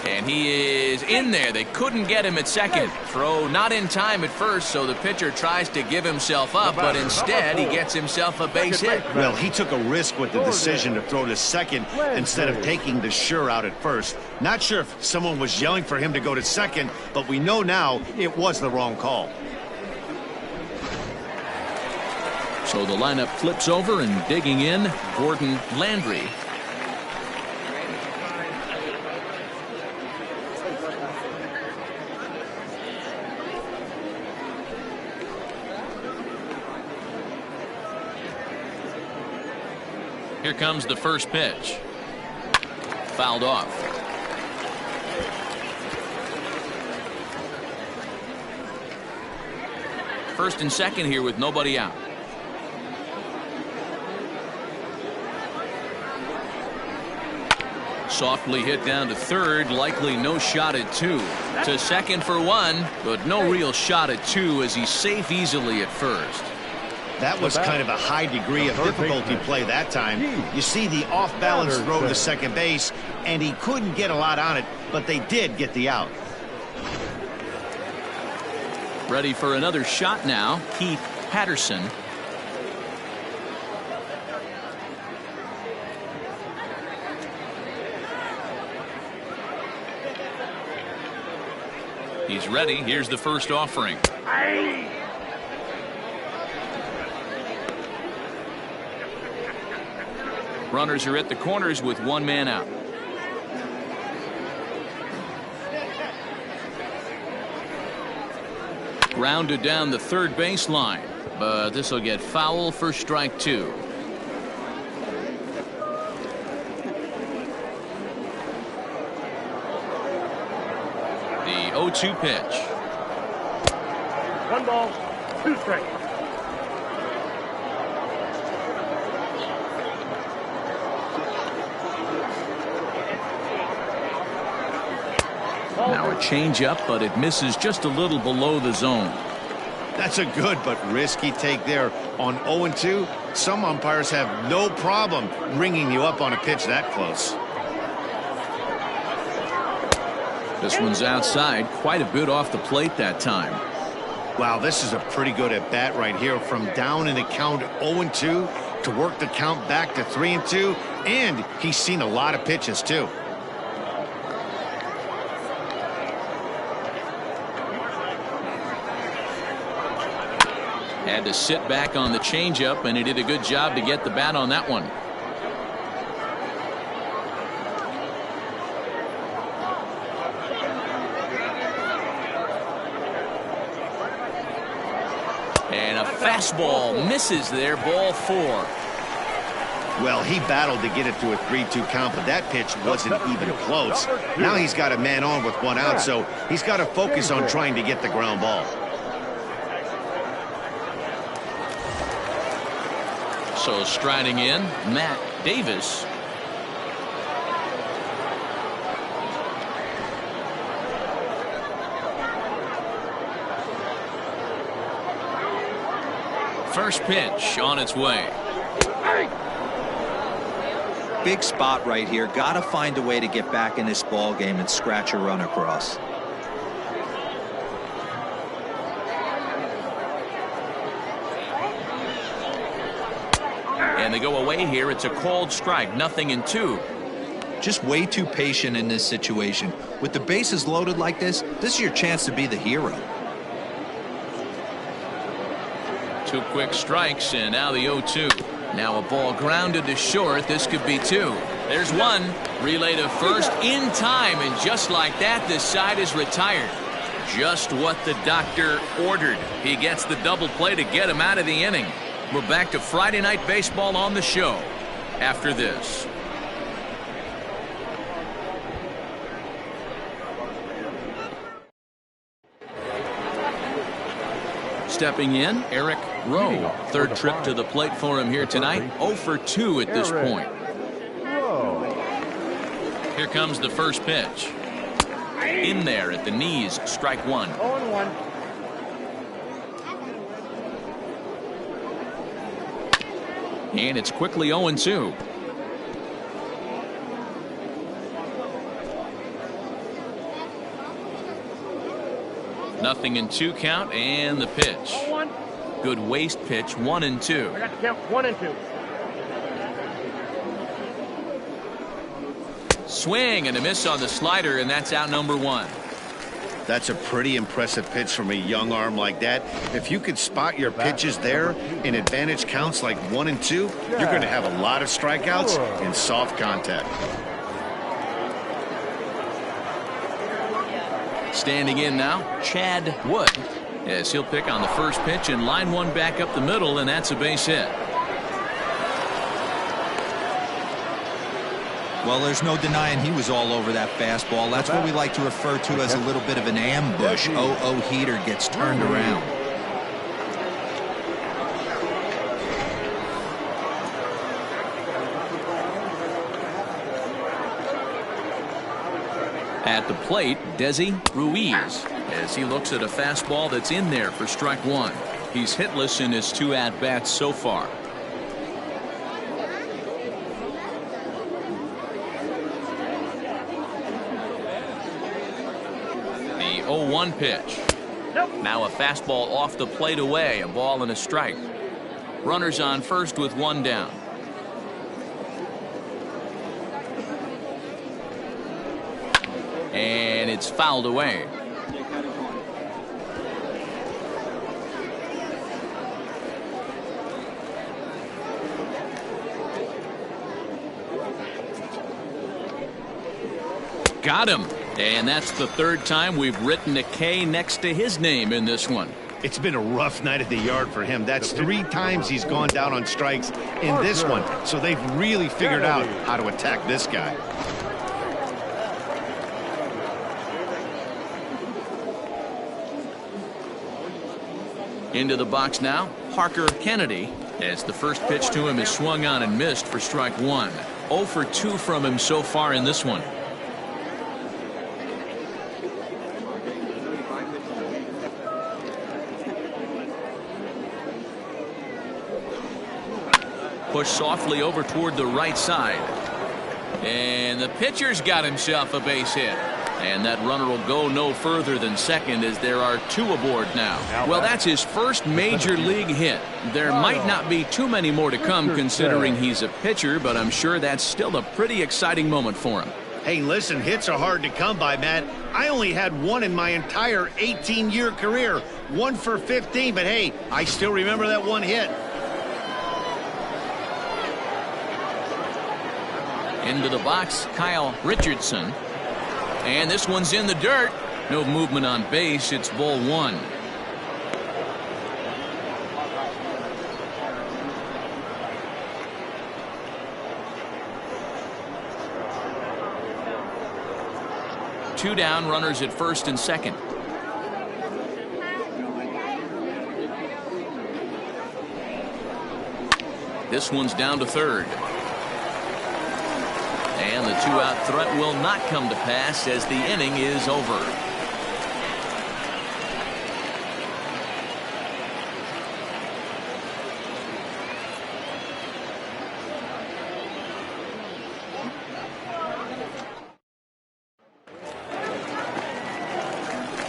And he is in there. They couldn't get him at second. Throw not in time at first, so the pitcher tries to give himself up, but instead he gets himself a base hit. Well, he took a risk with the decision to throw to second instead of taking the sure out at first. Not sure if someone was yelling for him to go to second, but we know now it was the wrong call. So the lineup flips over, and digging in, Gordon Landry. Here comes the first pitch. Fouled off. First and second here with nobody out. Softly hit down to third, likely no shot at two. To second for one, but no real shot at two as he's safe easily at first. That was kind of a high degree of difficulty play that time. You see the off-balance throw to second base, and he couldn't get a lot on it, but they did get the out. Ready for another shot now, Keith Patterson. He's ready. Here's the first offering. Runners are at the corners with one man out. Grounded down the third baseline, but this will get foul for strike two. The 0-2 pitch. 1 ball, 2 strikes. Now a changeup, but it misses just a little below the zone. That's a good but risky take there on 0-2. Some umpires have no problem ringing you up on a pitch that close. This one's outside, quite a bit off the plate that time. Wow, this is a pretty good at bat right here, from down in the count 0-2 to work the count back to 3-2, and he's seen a lot of pitches too. Had to sit back on the changeup, and he did a good job to get the bat on that one. And a fastball misses there, ball 4. Well, he battled to get it to a 3-2 count, but that pitch wasn't even close. Now he's got a man on with one out, so he's got to focus on trying to get the ground ball. So striding in, Matt Davis. First pitch on its way. Big spot right here. Got to find a way to get back in this ball game and scratch a run across. And they go away here. It's a called strike, 0-2. Just way too patient in this situation. With the bases loaded like this is your chance to be the hero. 2 quick strikes, and now the 0-2. Now a ball grounded to short. This could be 2. There's 1. Relay to first in time, and just like that, this side is retired. Just what the doctor ordered. He gets the double play to get him out of the inning. We're back to Friday Night Baseball on the show after this. Stepping in, Eric Rowe. Third trip to the plate for him here tonight. 0 for 2 at this point. Here comes the first pitch. In there at the knees, strike 1. 0-1. And it's quickly 0-2. 0-2 count and the pitch. Good waste pitch, 1-2. I got to count 1 and 2. Swing and a miss on the slider, and that's out number 1. That's a pretty impressive pitch from a young arm like that. If you could spot your pitches there in advantage counts like 1 and 2, you're going to have a lot of strikeouts and soft contact. Standing in now, Chad Wood, as he'll pick on the first pitch and line one back up the middle, and that's a base hit. Well, there's no denying he was all over that fastball. That's what we like to refer to as a little bit of an ambush. Oh, heater gets turned around. At the plate, Desi Ruiz, as he looks at a fastball that's in there for strike 1. He's hitless in his 2 at-bats so far. The 0-1 pitch. Now a fastball off the plate away, a ball and a strike. Runners on first with 1 down. And it's fouled away. Got him. And that's the 3rd time we've written a K next to his name in this one. It's been a rough night at the yard for him. That's 3 times he's gone down on strikes in this one. So they've really figured out how to attack this guy. Into the box now, Parker Kennedy, as the first pitch to him is swung on and missed for strike 1. 0 for 2 from him so far in this one. Push softly over toward the right side. And the pitcher's got himself a base hit. And that runner will go no further than second, as there are 2 aboard now. Well, that's his first major league hit. There might not be too many more to come, considering he's a pitcher, but I'm sure that's still a pretty exciting moment for him. Hey, listen, hits are hard to come by, Matt. I only had 1 in my entire 18-year career. 1 for 15, but hey, I still remember that 1 hit. Into the box, Kyle Richardson. And this one's in the dirt. No movement on base. It's ball 1. Two down, runners at first and second. This one's down to third. And the 2-out threat will not come to pass as the inning is over.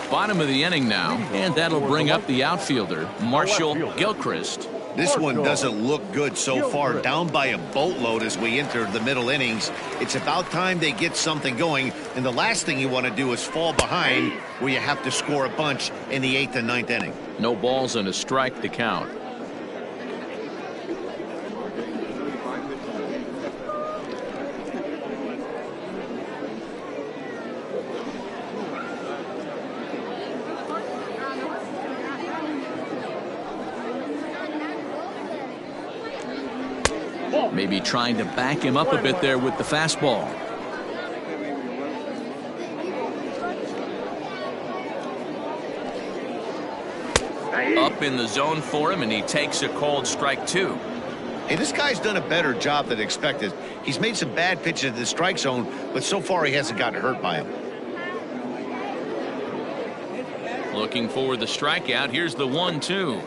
Bottom of the inning now, and that'll bring up the outfielder, Marshall Gilchrist. This one doesn't look good so far, down by a boatload as we enter the middle innings. It's about time they get something going, and the last thing you want to do is fall behind where you have to score a bunch in the 8th and 9th inning. No balls and a strike to count. Maybe trying to back him up a bit there with the fastball. Up in the zone for him, and he takes a called strike 2. Hey, this guy's done a better job than expected. He's made some bad pitches in the strike zone, but so far he hasn't gotten hurt by him. Looking for the strikeout. Here's the 1-2.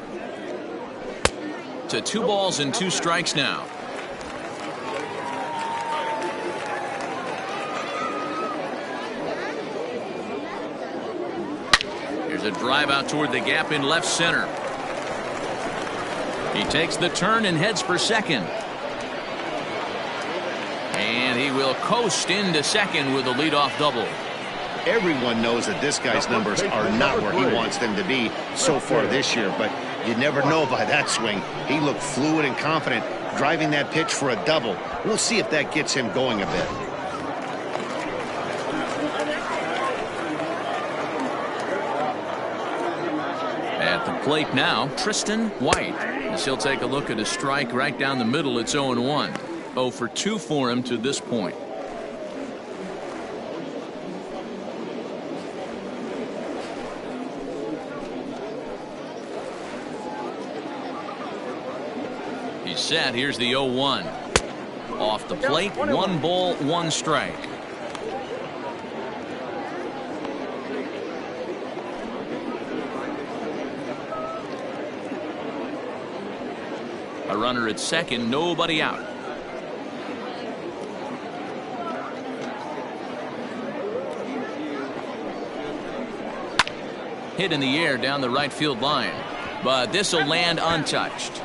To 2 balls and 2 strikes now. The drive out toward the gap in left center. He takes the turn and heads for second. And he will coast into second with a leadoff double. Everyone knows that this guy's numbers are not where he wants them to be so far this year, but you never know by that swing. He looked fluid and confident driving that pitch for a double. We'll see if that gets him going a bit. At the plate now, Tristan White, as he'll take a look at a strike right down the middle. It's 0-1. 0 for 2 for him to this point. He's set. Here's the 0-1. Off the plate, 1 ball, 1 strike. A runner at second, nobody out. Hit in the air down the right field line, but this will land untouched.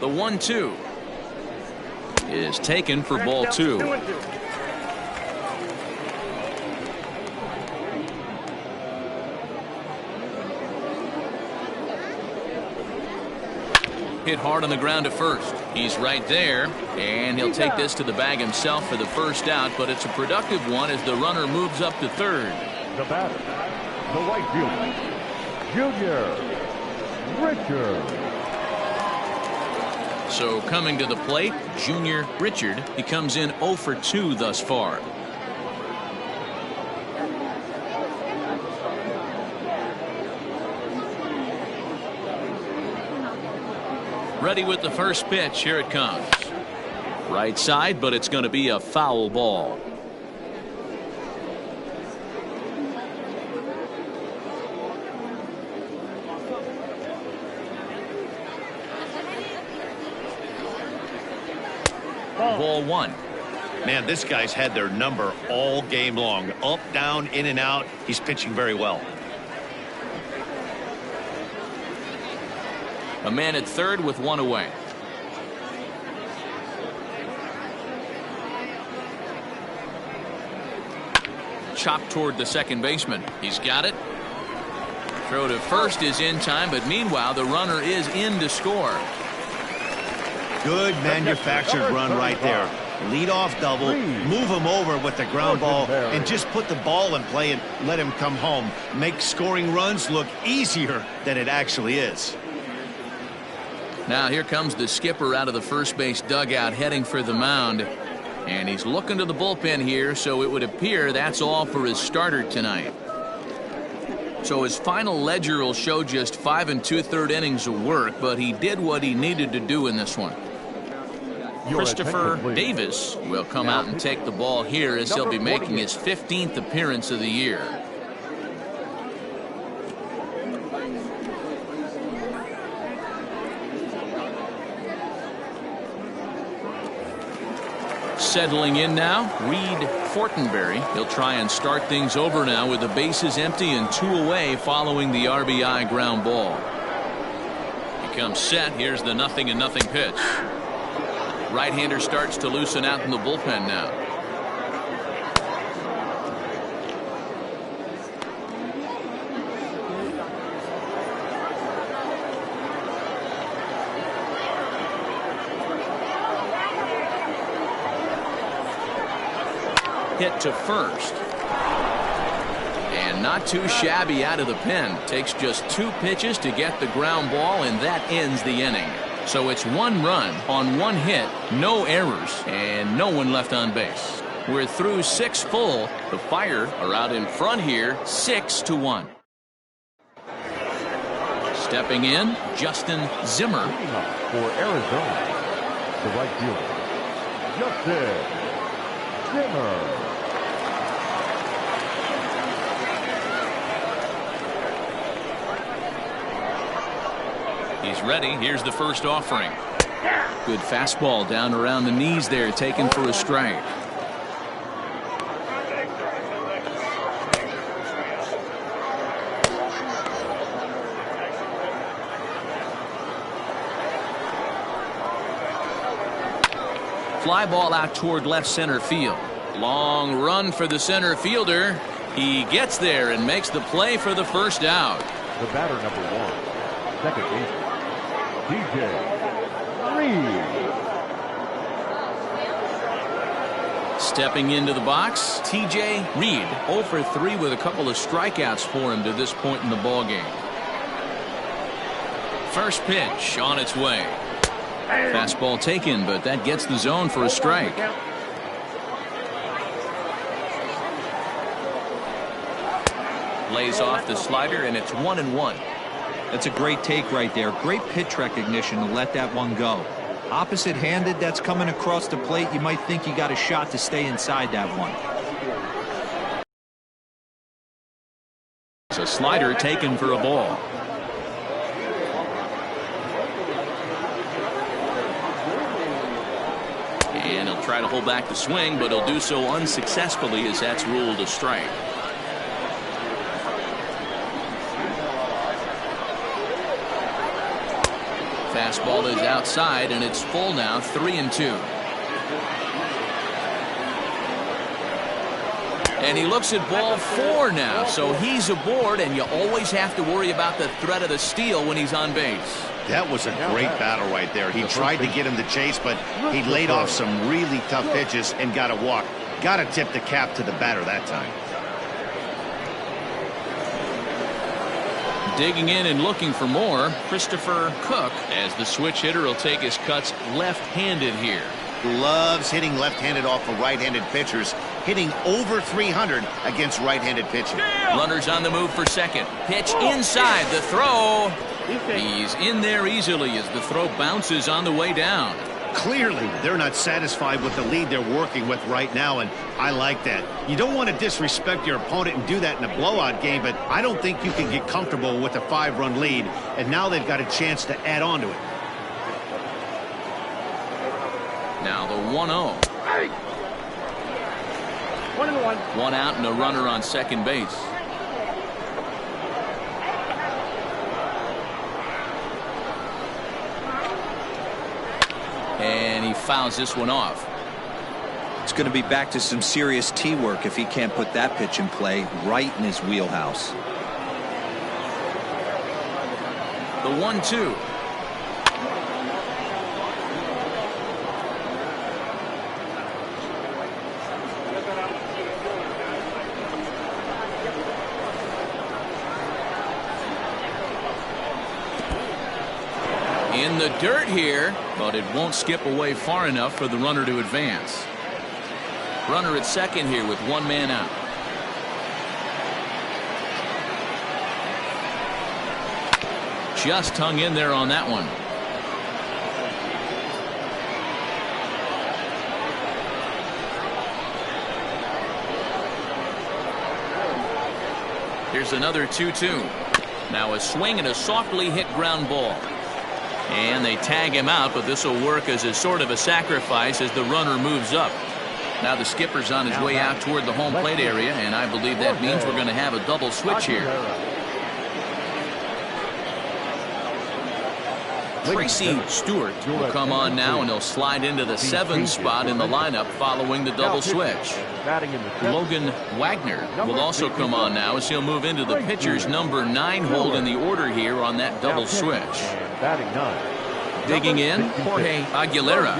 The 1-2 is taken for ball 2. Hit hard on the ground to first. He's right there, and he'll take this to the bag himself for the first out, but it's a productive one as the runner moves up to third. The batter, the right fielder, Richardson. So coming to the plate, Junior Richard. He comes in 0 for 2 thus far. Ready with the first pitch. Here it comes. Right side, but it's going to be a foul ball. Ball 1. Man, this guy's had their number all game long. Up, down, in and out. He's pitching very well. A man at third with 1 away. Chop toward the second baseman. He's got it. Throw to first is in time, but meanwhile the runner is in to score. Good manufactured run right there. Lead off double, move him over with the ground ball, and just put the ball in play and let him come home. Make scoring runs look easier than it actually is. Now here comes the skipper out of the first base dugout heading for the mound. And he's looking to the bullpen here, so it would appear that's all for his starter tonight. So his final ledger will show just 5 2/3 innings of work, but he did what he needed to do in this one. Christopher Davis will come out and take the ball here as he'll be making his 15th appearance of the year. Settling in now, Reed Fortenberry. He'll try and start things over now with the bases empty and 2 away following the RBI ground ball. He comes set. Here's the 0-0 pitch. Right-hander starts to loosen out in the bullpen now. Hit to first. And not too shabby out of the pen. Takes just 2 pitches to get the ground ball, and that ends the inning. So it's 1 run on 1 hit, no errors, and no one left on base. We're through 6 full. The Fire are out in front here, 6-1. Stepping in, Justin Zimmer. For Arizona, the right fielder, Justin Zimmer. He's ready. Here's the first offering. Good fastball down around the knees there, taken for a strike. Fly ball out toward left center field. Long run for the center fielder. He gets there and makes the play for the first out. The batter, number 1, second baseman, TJ Reed. Stepping into the box, TJ Reed, 0 for 3 with a couple of strikeouts for him to this point in the ballgame. First pitch on its way. Fastball taken, but that gets the zone for a strike. Lays off the slider, and it's 1-1. That's a great take right there. Great pitch recognition to let that one go. Opposite-handed, that's coming across the plate. You might think you got a shot to stay inside that one. It's a slider taken for a ball. And he'll try to hold back the swing, but he'll do so unsuccessfully as that's ruled a strike. Fastball is outside, and it's full now, 3-2. And he looks at ball 4 now, so he's aboard, and you always have to worry about the threat of the steal when he's on base. That was a great battle right there. He tried to get him to chase, but he laid off some really tough pitches and got a walk. Got to tip the cap to the batter that time. Digging in and looking for more, Christopher Cook, as the switch hitter will take his cuts left-handed here. Loves hitting left-handed off of right-handed pitchers, hitting over 300 against right-handed pitching. Runners on the move for second. Pitch inside, the throw. He's in there easily as the throw bounces on the way down. Clearly, they're not satisfied with the lead they're working with right now, and I like that. You don't want to disrespect your opponent and do that in a blowout game, but I don't think you can get comfortable with a 5-run lead, and now they've got a chance to add on to it. Now the 1-0. 1-1. One out and a runner on second base. And he fouls this one off. It's going to be back to some serious tee work if he can't put that pitch in play right in his wheelhouse. The 1-2. In the dirt here, but it won't skip away far enough for the runner to advance. Runner at second here with one man out. Just hung in there on that one. Here's another 2-2. Now a swing and a softly hit ground ball. And they tag him out, but this will work as a sort of a sacrifice as the runner moves up. Now the skipper's on his way out toward the home plate area, and I believe that means we're going to have a double switch here. Tracy Stewart will come on now, and he'll slide into the 7th spot in the lineup following the double switch. Logan Wagner will also come on now as he'll move into the pitcher's number 9 hold in the order here on that double switch. Digging in, Jorge Aguilera.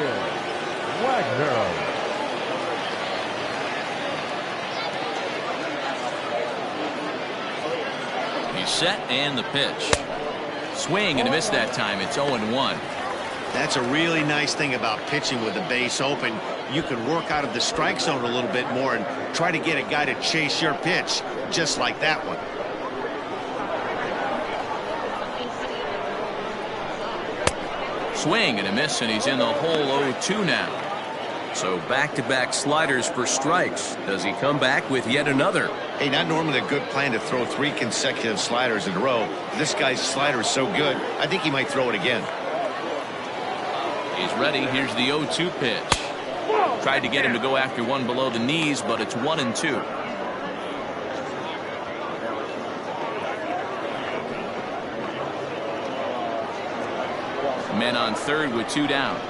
He's set and the pitch. Swing and a miss that time. It's 0-1. That's a really nice thing about pitching with the base open. You can work out of the strike zone a little bit more and try to get a guy to chase your pitch, just like that one. Swing and a miss, and he's in the hole 0-2 now. So back-to-back sliders for strikes. Does he come back with yet another? Hey, not normally a good plan to throw 3 consecutive sliders in a row. This guy's slider is so good, I think he might throw it again. He's ready. Here's the 0-2 pitch. Tried to get him to go after one below the knees, but it's 1-2. Men on third with 2 down.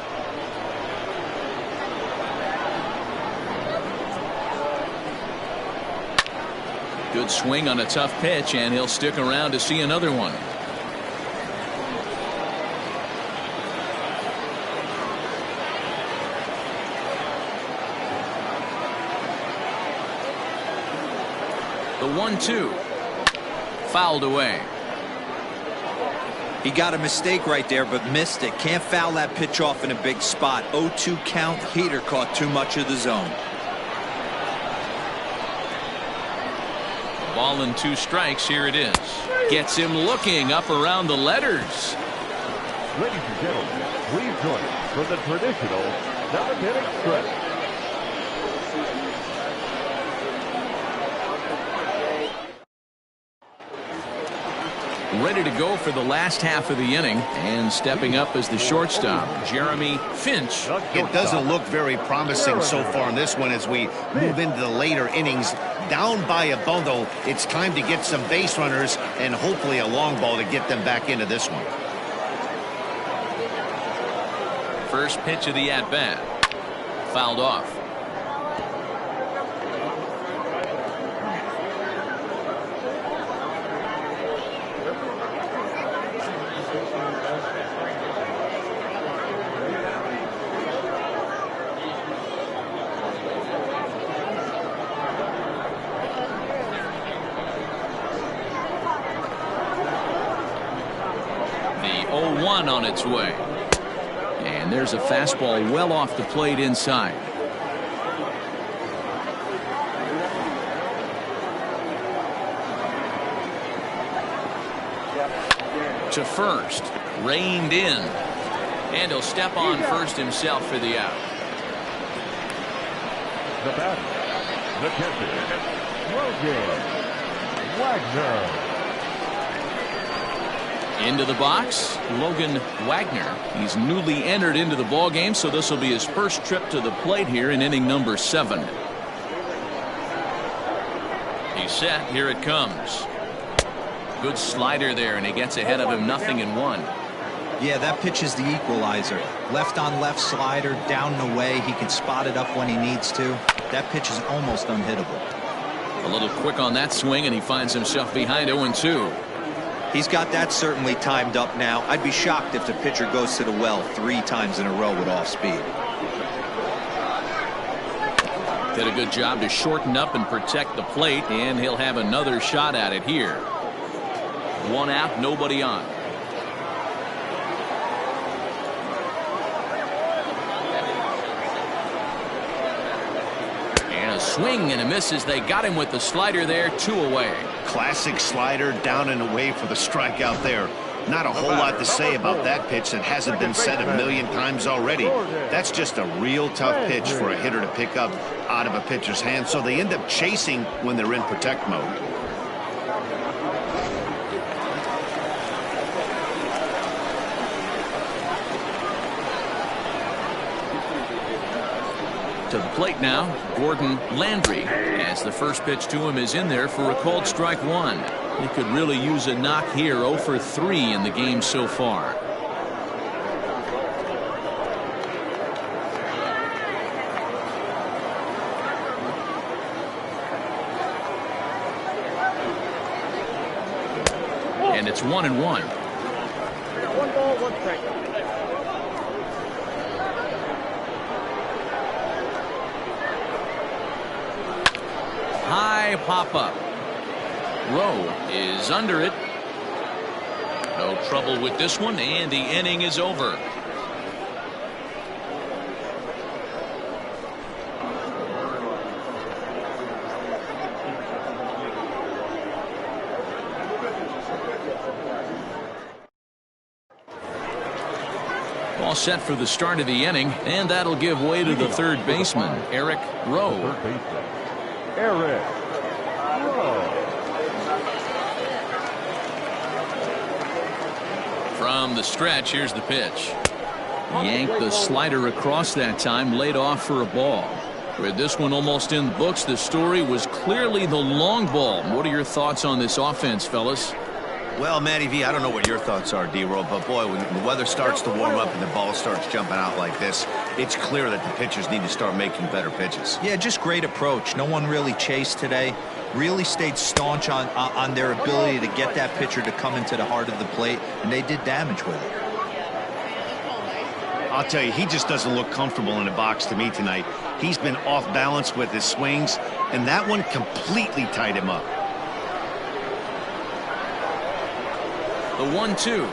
Good swing on a tough pitch, and he'll stick around to see another one. The 1-2 fouled away. He got a mistake right there, but missed it. Can't foul that pitch off in a big spot. 0-2 count. Heater caught too much of the zone. Ball and 2 strikes. Here it is. Gets him looking up around the letters. Ladies and gentlemen, please join us for the traditional 7-inning stretch. Ready to go for the last half of the inning, and stepping up as the shortstop, Jeremy Finch. It doesn't look very promising so far in this one as we move into the later innings. Down by a bundle, it's time to get some base runners and hopefully a long ball to get them back into this one. First pitch of the at-bat. Fouled off. The 0-1 on its way. And there's a fastball well off the plate inside. To first. Reined in. And he'll step on first himself for the out. The batter, the catcher, Jorge Wagner. Into the box, Logan Wagner. He's newly entered into the ball game, so this will be his first trip to the plate here in inning number 7. He's set. Here it comes. Good slider there, and he gets ahead of him. 0-1. Yeah, that pitch is the equalizer. Left on left slider, down and away. He can spot it up when he needs to. That pitch is almost unhittable. A little quick on that swing, and he finds himself behind 0-2. He's got that certainly timed up now. I'd be shocked if the pitcher goes to the well 3 times in a row with off speed. Did a good job to shorten up and protect the plate, and he'll have another shot at it here. 1 out, nobody on. And a swing and a miss as they got him with the slider there. 2 away. Classic slider, down and away for the strikeout there. Not a whole lot to say about that pitch that hasn't been said a million times already. That's just a real tough pitch for a hitter to pick up out of a pitcher's hand, so they end up chasing when they're in protect mode. To the plate now, Gordon Landry, as the first pitch to him is in there for a called strike 1. He could really use a knock here. 0 for 3 in the game so far. And it's 1-1. We got 1 ball, 1 strike. High pop-up. Rowe is under it. No trouble with this one, and the inning is over. All set for the start of the inning, and that'll give way to the third baseman, Eric Rowe. Third baseman, Eric Rowe. From the stretch, here's the pitch. Yanked the slider across that time, laid off for a ball. With this one almost in the books, the story was clearly the long ball. What are your thoughts on this offense, fellas? Well, Matty V, I don't know what your thoughts are, D-Roll, but boy, when the weather starts to warm up and the ball starts jumping out like this, it's clear that the pitchers need to start making better pitches. Yeah, just great approach. No one really chased today. Really stayed staunch on their ability to get that pitcher to come into the heart of the plate, and they did damage with it. I'll tell you, he just doesn't look comfortable in the box to me tonight. He's been off balance with his swings, and that one completely tied him up. The 1-2.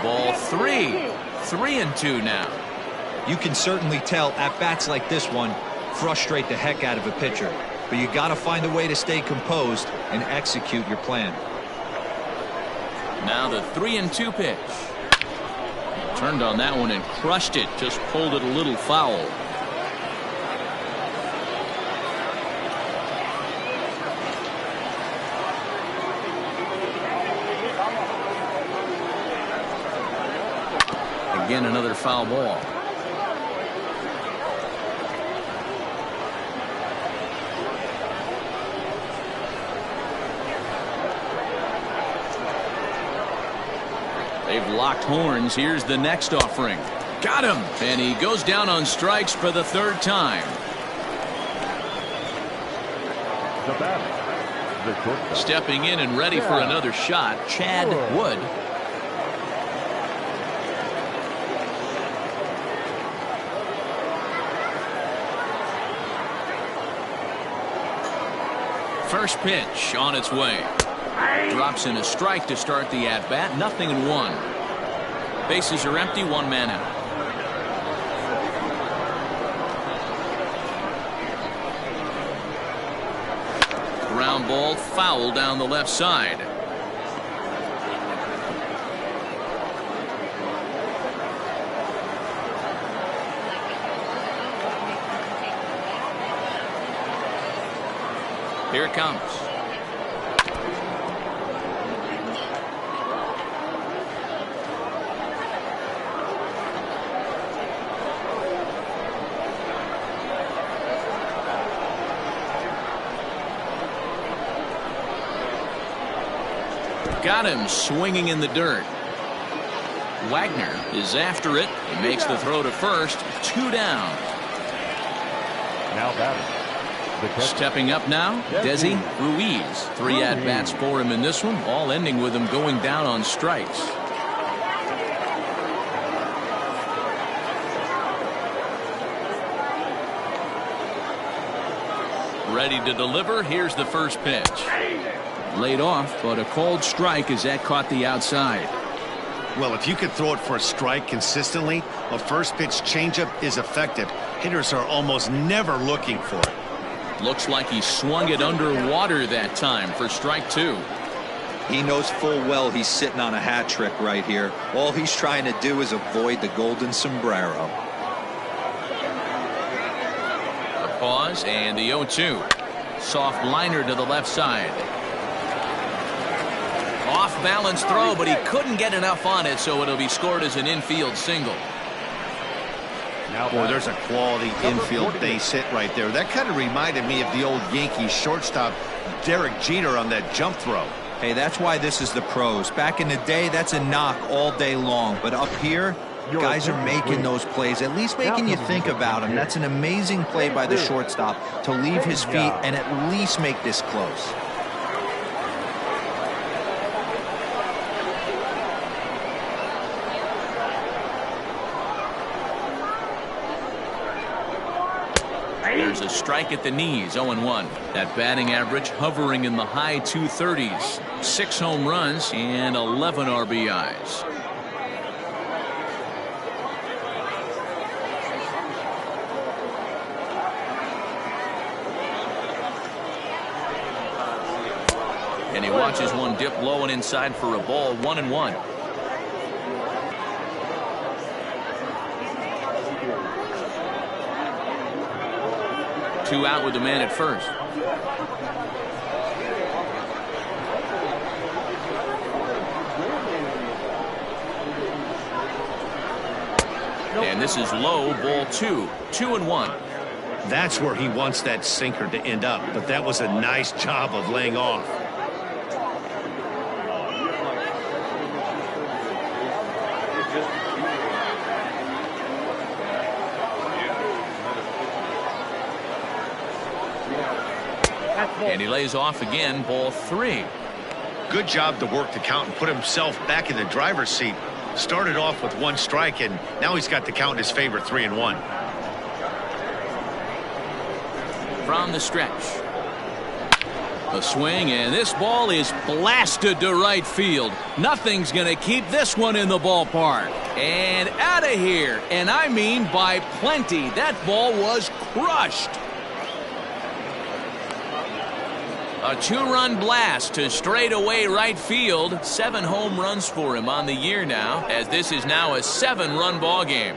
Ball 3. 3-2 now. You can certainly tell at bats like this one frustrate the heck out of a pitcher, but you got to find a way to stay composed and execute your plan. Now the 3-2 pitch. Turned on that one and crushed it. Just pulled it a little foul. Again, another foul ball. They've locked horns. Here's the next offering. Got him. And he goes down on strikes for the third time. The batter, the shortstop. Stepping in and ready for another shot, Chad Wood. First pitch on its way. Drops in a strike to start the at-bat. 0-1. Bases are empty. One man out. Ground ball foul down the left side. Here it comes. Got him swinging in the dirt. Wagner is after it. He makes the throw to first. 2 down. Now batting. Stepping up now, Desi Ruiz. 3 at-bats for him in this one, all ending with him going down on strikes. Ready to deliver. Here's the first pitch. Laid off, but a called strike as that caught the outside. Well, if you could throw it for a strike consistently, a first pitch changeup is effective. Hitters are almost never looking for it. Looks like he swung it underwater that time for strike 2. He knows full well he's sitting on a hat trick right here. All he's trying to do is avoid the golden sombrero. A pause and the 0-2. Soft liner to the left side. Off balance throw, but he couldn't get enough on it, so it'll be scored as an infield single. Boy, there's a quality infield base hit right there. That kind of reminded me of the old Yankees shortstop Derek Jeter on that jump throw. Hey, that's why this is the pros. Back in the day, that's a knock all day long. But up here, guys are making those plays, at least making you think about them. That's an amazing play by the shortstop to leave his feet and at least make this close. There's a strike at the knees, 0-1. That batting average hovering in the high 230s. 6 home runs and 11 RBIs. And he watches one dip low and inside for a ball, 1-1. Two out with the man at first. And this is low, ball 2. 2-1. That's where he wants that sinker to end up, but that was a nice job of laying off. And he lays off again, ball 3. Good job to work the count and put himself back in the driver's seat. Started off with 1 strike, and now he's got the count in his favor, 3-1. From the stretch. A swing, and this ball is blasted to right field. Nothing's going to keep this one in the ballpark. And out of here. And I mean by plenty. That ball was crushed. A 2-run blast to straightaway right field. 7 home runs for him on the year now, as this is now a 7-run ball game.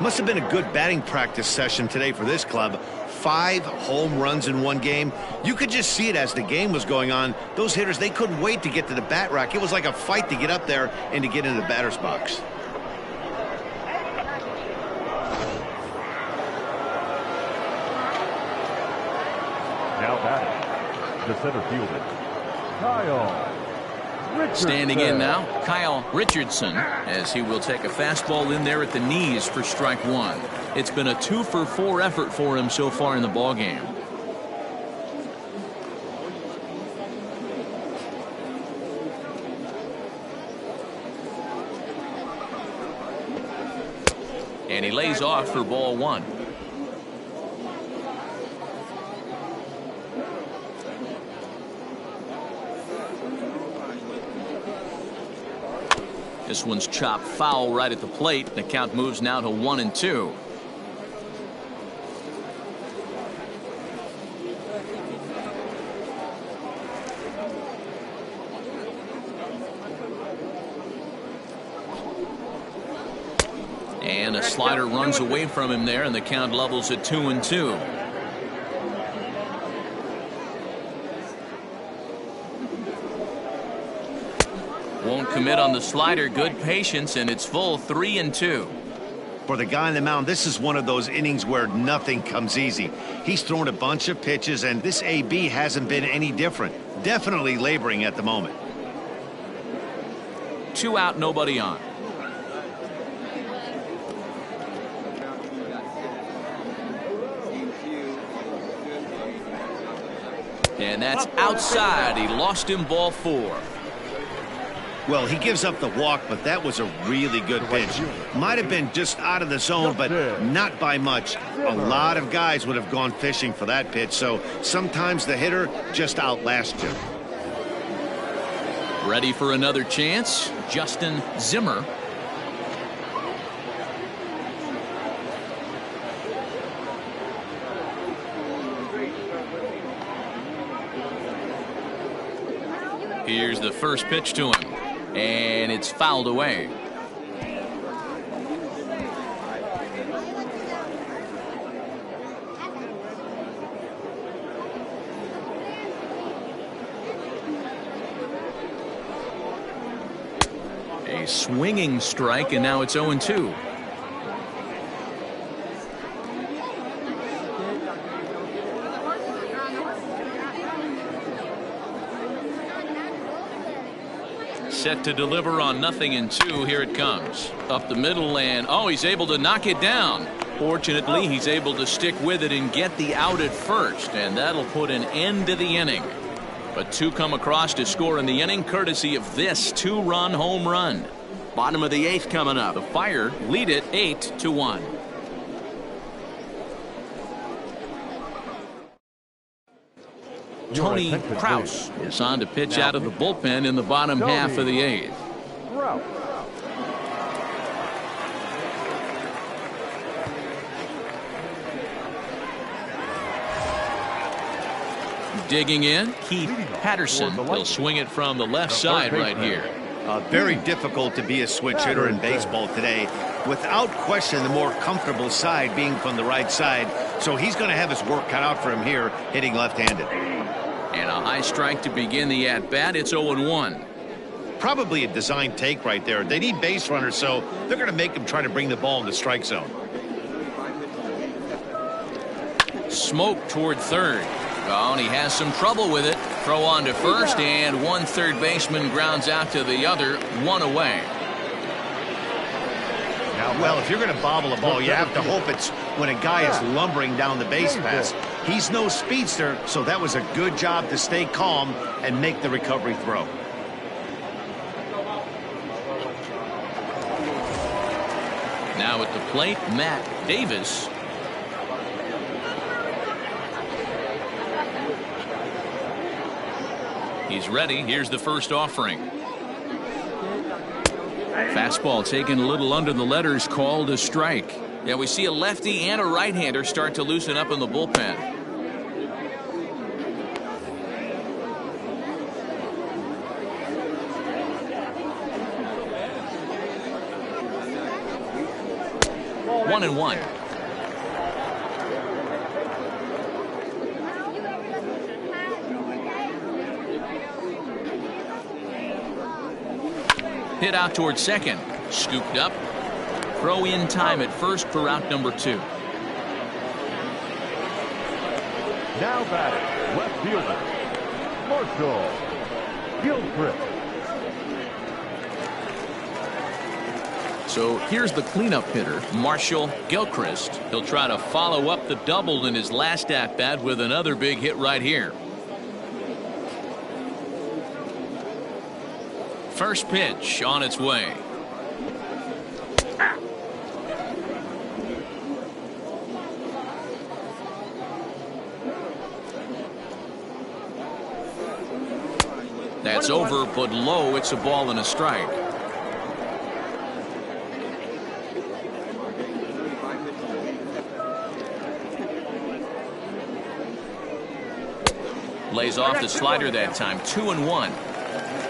Must have been a good batting practice session today for this club. 5 home runs in one game. You could just see it as the game was going on. Those hitters, they couldn't wait to get to the bat rack. It was like a fight to get up there and to get into the batter's box. Now batting, the center fielder, Kyle Richardson. Standing in now, Kyle Richardson, as he will take a fastball in there at the knees for strike 1. It's been a 2-for-4 effort for him so far in the ball game. And he lays off for ball 1. This one's chopped foul right at the plate. The count moves now to 1-2. And a slider runs away from him there, and the count levels at 2-2. Won't commit on the slider. Good patience, and it's full, 3-2. For the guy on the mound, this is one of those innings where nothing comes easy. He's thrown a bunch of pitches, and this AB hasn't been any different. Definitely laboring at the moment. 2 out, nobody on. And that's outside. He lost him, ball 4. Well, he gives up the walk, but that was a really good pitch. Might have been just out of the zone, but not by much. A lot of guys would have gone fishing for that pitch, so sometimes the hitter just outlasts you. Ready for another chance, Justin Zimmer. Here's the first pitch to him. And it's fouled away. A swinging strike, and now it's 0-2. Set to deliver on 0-2. Here it comes. Up the middle, and oh, he's able to knock it down. Fortunately, he's able to stick with it and get the out at first, and that'll put an end to the inning. But two come across to score in the inning, courtesy of this two-run home run. Bottom of the 8th coming up. The Fire lead it 8-1. Tony Krause is on to pitch out of the bullpen in the bottom half of the 8th. Digging in, Keith Patterson. He'll swing it from the left side right here. Very difficult to be a switch hitter in baseball today. Without question, the more comfortable side being from the right side. So he's going to have his work cut out for him here, hitting left-handed. And a high strike to begin the at-bat. It's 0-1. Probably a design take right there. They need base runners, so they're going to make him try to bring the ball in the strike zone. Smoke toward third. Oh, and he has some trouble with it. Throw on to first, and one third baseman grounds out to the other, one away. Well, if you're going to bobble a ball, you have to hope it's when a guy is lumbering down the base pass. He's no speedster, so that was a good job to stay calm and make the recovery throw. Now at the plate, Matt Davis. He's ready. Here's the first offering. Fastball taken a little under the letters, called a strike. Yeah, we see a lefty and a right-hander start to loosen up in the bullpen. One and one. Hit out towards second. Scooped up. Throw in time at first for out number 2. Now batting, left fielder, Marshall Gilchrist. So here's the cleanup hitter, Marshall Gilchrist. He'll try to follow up the double in his last at-bat with another big hit right here. First pitch on its way. That's over, but low. It's a ball and a strike. Lays off the slider that time. 2-1.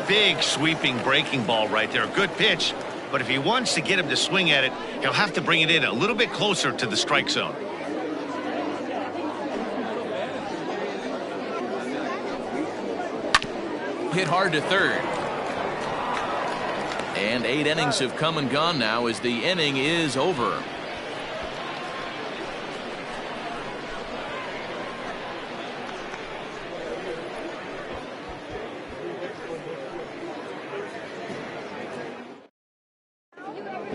Big sweeping breaking ball right there. Good pitch, but if he wants to get him to swing at it, he'll have to bring it in a little bit closer to the strike zone. Hit hard to third. And 8 innings have come and gone now as the inning is over.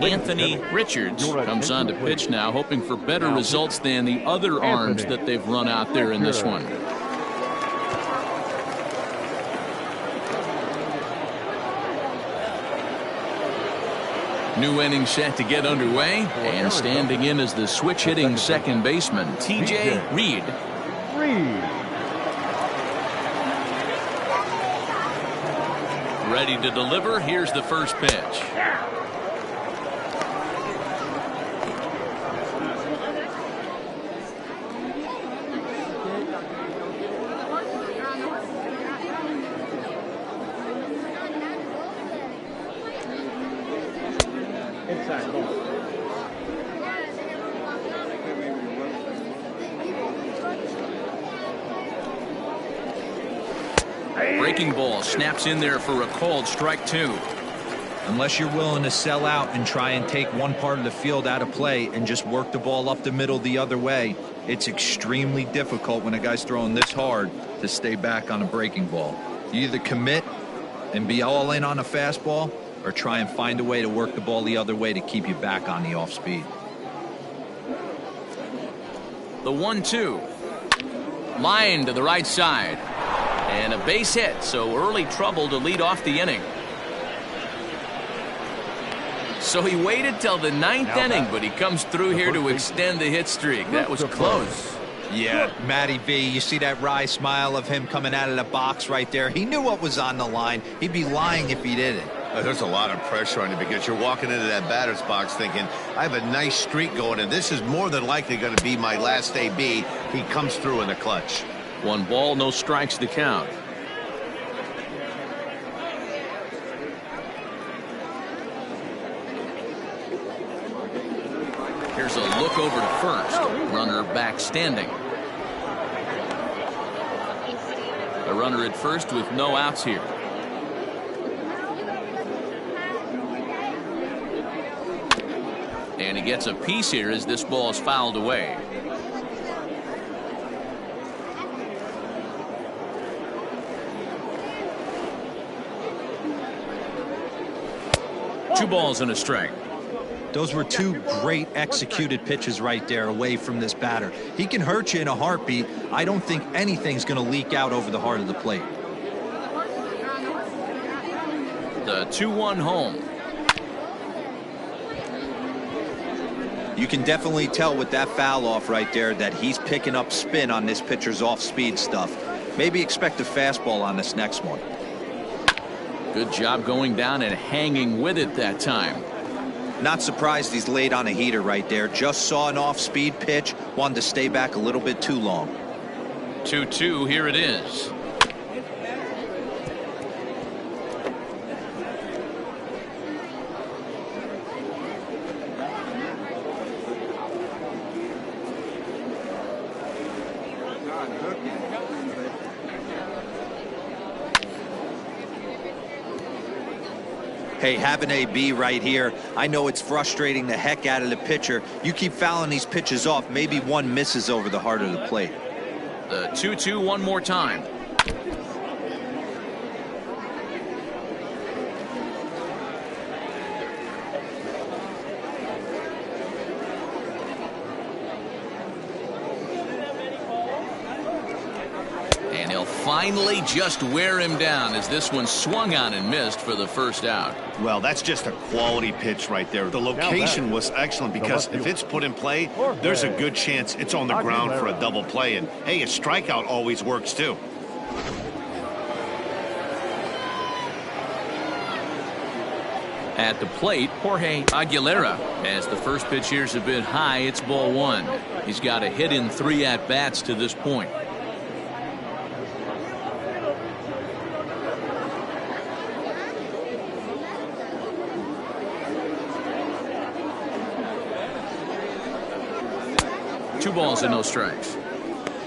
Anthony Richards comes on to pitch now, hoping for better results than the other arms that they've run out there in this one. New inning set to get underway, and standing in as the switch hitting second baseman, T.J. Reed. Ready to deliver. Here's the first pitch. Breaking ball snaps in there for a called strike 2. Unless you're willing to sell out and try and take one part of the field out of play and just work the ball up the middle the other way, it's extremely difficult when a guy's throwing this hard to stay back on a breaking ball. You either commit and be all in on a fastball or try and find a way to work the ball the other way to keep you back on the off speed. The 1-2. Line to the right side. And a base hit, so early trouble to lead off the inning. So he waited till the ninth inning, but he comes through here to extend the hit streak. That was close. Yeah, Matty V, you see that wry smile of him coming out of the box right there. He knew what was on the line. He'd be lying if he didn't. There's a lot of pressure on you because you're walking into that batter's box thinking, I have a nice streak going, and this is more than likely going to be my last AB. He comes through in the clutch. 1 ball, no strikes to count. Here's a look over to first. Runner back standing. A runner at first with no outs here. And he gets a piece here as this ball is fouled away. Two balls and a strike. Those were two great executed pitches right there away from this batter. He can hurt you in a heartbeat. I don't think anything's going to leak out over the heart of the plate. The 2-1 home. You can definitely tell with that foul off right there that he's picking up spin on this pitcher's off-speed stuff. Maybe expect a fastball on this next one. Good job going down and hanging with it that time. Not surprised he's laid on a heater right there. Just saw an off-speed pitch. Wanted to stay back a little bit too long. 2-2, here it is. Hey, have an AB right here. I know it's frustrating the heck out of the pitcher. You keep fouling these pitches off, maybe one misses over the heart of the plate. The 2-2 one more time. And he'll finally just wear him down as this one swung on and missed for the first out. Well, that's just a quality pitch right there. The location was excellent because if it's put in play, there's a good chance it's on the ground for a double play. And, hey, a strikeout always works, too. At the plate, Jorge Aguilera. As the first pitch here's a bit high, it's ball 1. He's got a hit in 3 at-bats to this point. Two balls and no strikes.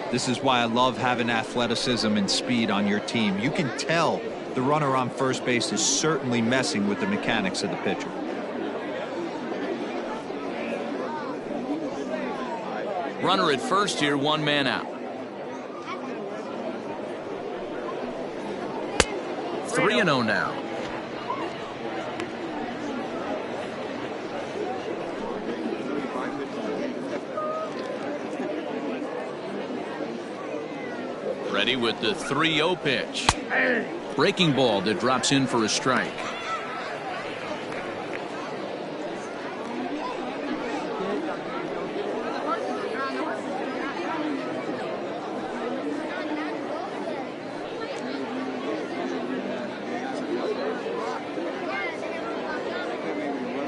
This is why I love having athleticism and speed on your team. You can tell the runner on first base is certainly messing with the mechanics of the pitcher. Runner at first here, 1 man out. 3-0 now. Ready with the 3-0 pitch. Breaking ball that drops in for a strike.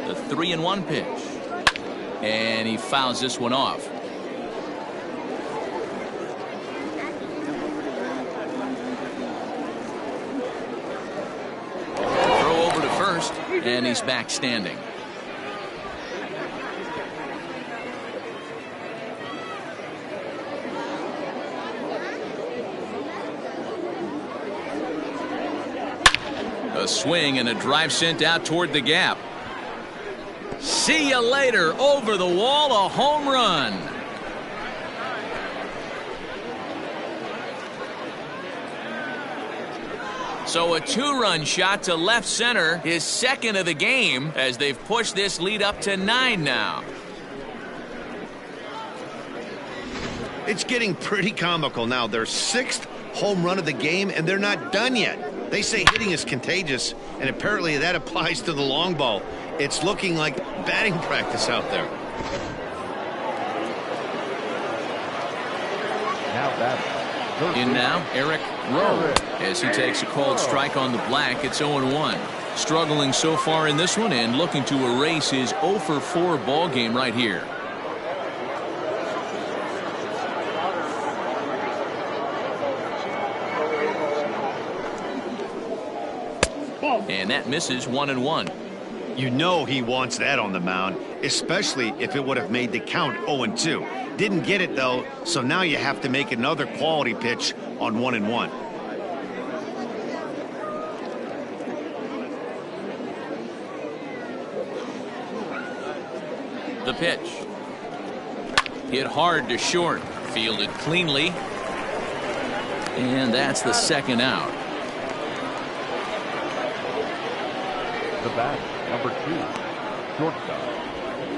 The 3-1 pitch. And he fouls this one off. And he's back standing. A swing and a drive sent out toward the gap. See you later. Over the wall, a home run. So a 2-run shot to left center, his second of the game, as they've pushed this lead up to 9 now. It's getting pretty comical now. Their 6th home run of the game, and they're not done yet. They say hitting is contagious, and apparently that applies to the long ball. It's looking like batting practice out there. In now, Eric Rowe. As he takes a called strike on the black, it's 0-1. Struggling so far in this one and looking to erase his 0-for-4 ball game right here. And that misses 1-1. You know he wants that on the mound, especially if it would have made the count 0-2. Didn't get it, though, so now you have to make another quality pitch on 1-1. The pitch. Hit hard to short. Fielded cleanly. And that's the second out. The bat, number 2, shortstop,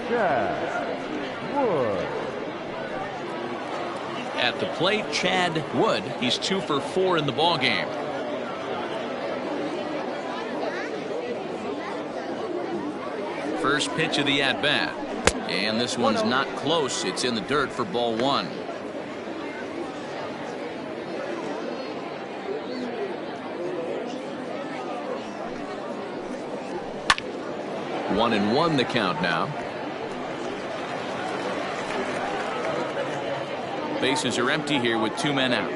Chad Wood. At the plate, Chad Wood. He's 2-for-4 in the ball game. First pitch of the at-bat. And this one's not close. It's in the dirt for ball 1. One and one the count now. Bases are empty here with 2 men out.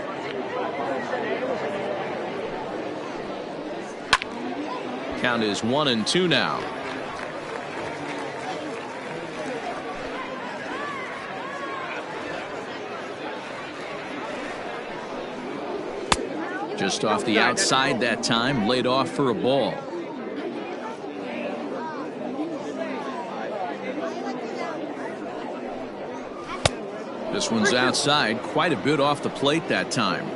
Count is 1-2 now. Just off the outside that time, laid off for a ball. This one's outside, quite a bit off the plate that time.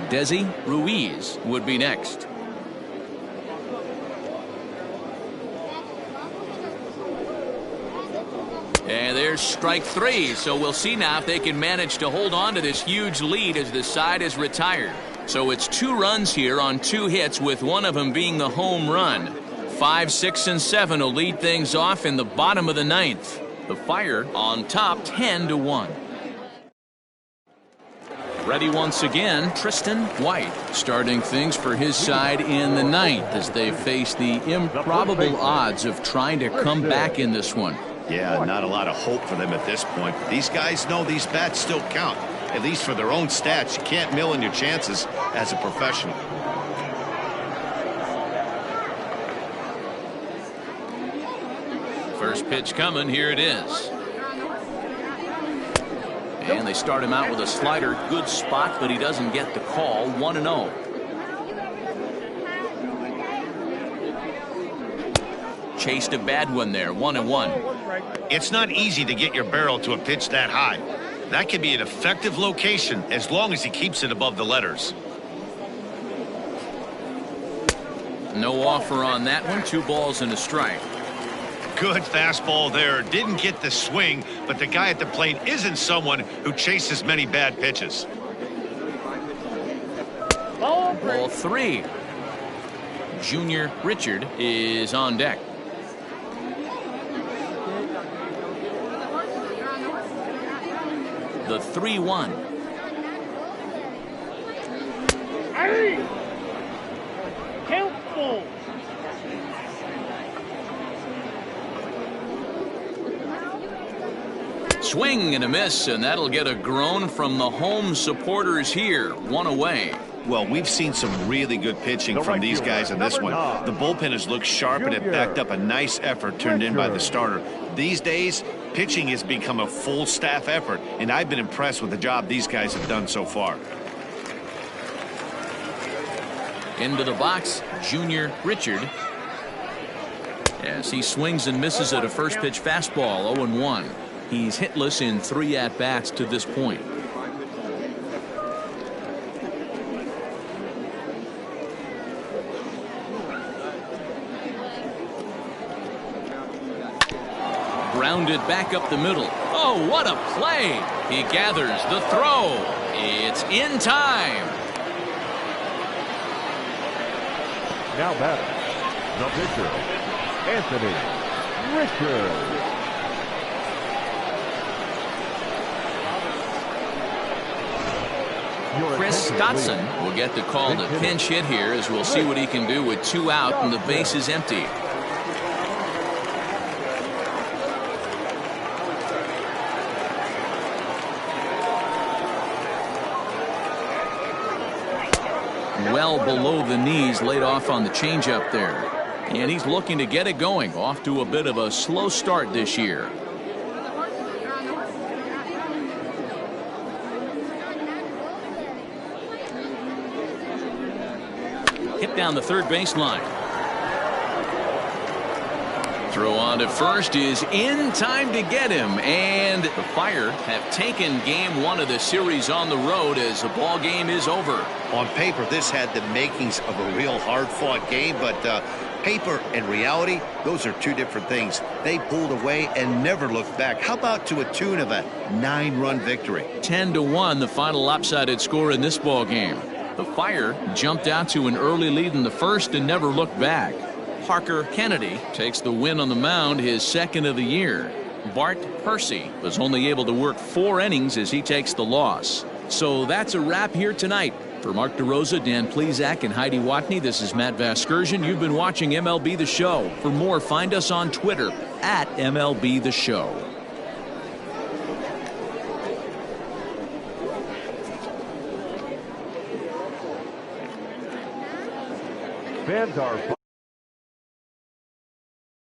Desi Ruiz would be next. And there's strike 3, so we'll see now if they can manage to hold on to this huge lead as the side is retired. So it's 2 runs here on 2 hits, with one of them being the home run. 5, 6, and 7 will lead things off in the bottom of the 9th. The Fire on top 10-1. Ready once again, Tristan White starting things for his side in the 9th as they face the improbable odds of trying to come back in this one. Yeah, not a lot of hope for them at this point. But these guys know these bats still count, at least for their own stats. You can't mill in your chances as a professional. First pitch coming, here it is. And they start him out with a slider. Good spot, but he doesn't get the call. 1-0. Chased a bad one there. 1-1. It's not easy to get your barrel to a pitch that high. That can be an effective location as long as he keeps it above the letters. No offer on that one. 2 balls and a strike. Good fastball there. Didn't get the swing, but the guy at the plate isn't someone who chases many bad pitches. Ball 3. Junior Richard is on deck. The 3-1. Countful. Swing and a miss, and that'll get a groan from the home supporters here. 1 away. Well, we've seen some really good pitching from these guys in this one. The bullpen has looked sharp, and it backed up a nice effort turned in by the starter. These days, pitching has become a full staff effort, and I've been impressed with the job these guys have done so far. Into the box, Junior Richard. As he swings and misses at a first pitch fastball. 0-1. He's hitless in 3 at-bats to this point. Grounded back up the middle. Oh, what a play! He gathers the throw. It's in time. Now batting, the pitcher, Anthony Richardson. Chris Dotson will get the call to pinch hit here, as we'll see what he can do with 2 out and the base is empty. Well below the knees, laid off on the changeup there. And he's looking to get it going. Off to a bit of a slow start this year. Hit down the third baseline. Throw on to first is in time to get him, and the Fire have taken game 1 of the series on the road as the ball game is over. On paper, this had the makings of a real hard-fought game, but paper and reality, those are two different things. They pulled away and never looked back. How about to a tune of a 9-run victory? 10-1, the final lopsided score in this ball game. The Fire jumped out to an early lead in the first and never looked back. Parker Kennedy takes the win on the mound, his second of the year. Bart Percy was only able to work 4 innings as he takes the loss. So that's a wrap here tonight. For Mark DeRosa, Dan Plesac, and Heidi Watney, this is Matt Vasgersian. You've been watching MLB The Show. For more, find us on Twitter at MLB The Show. Fans are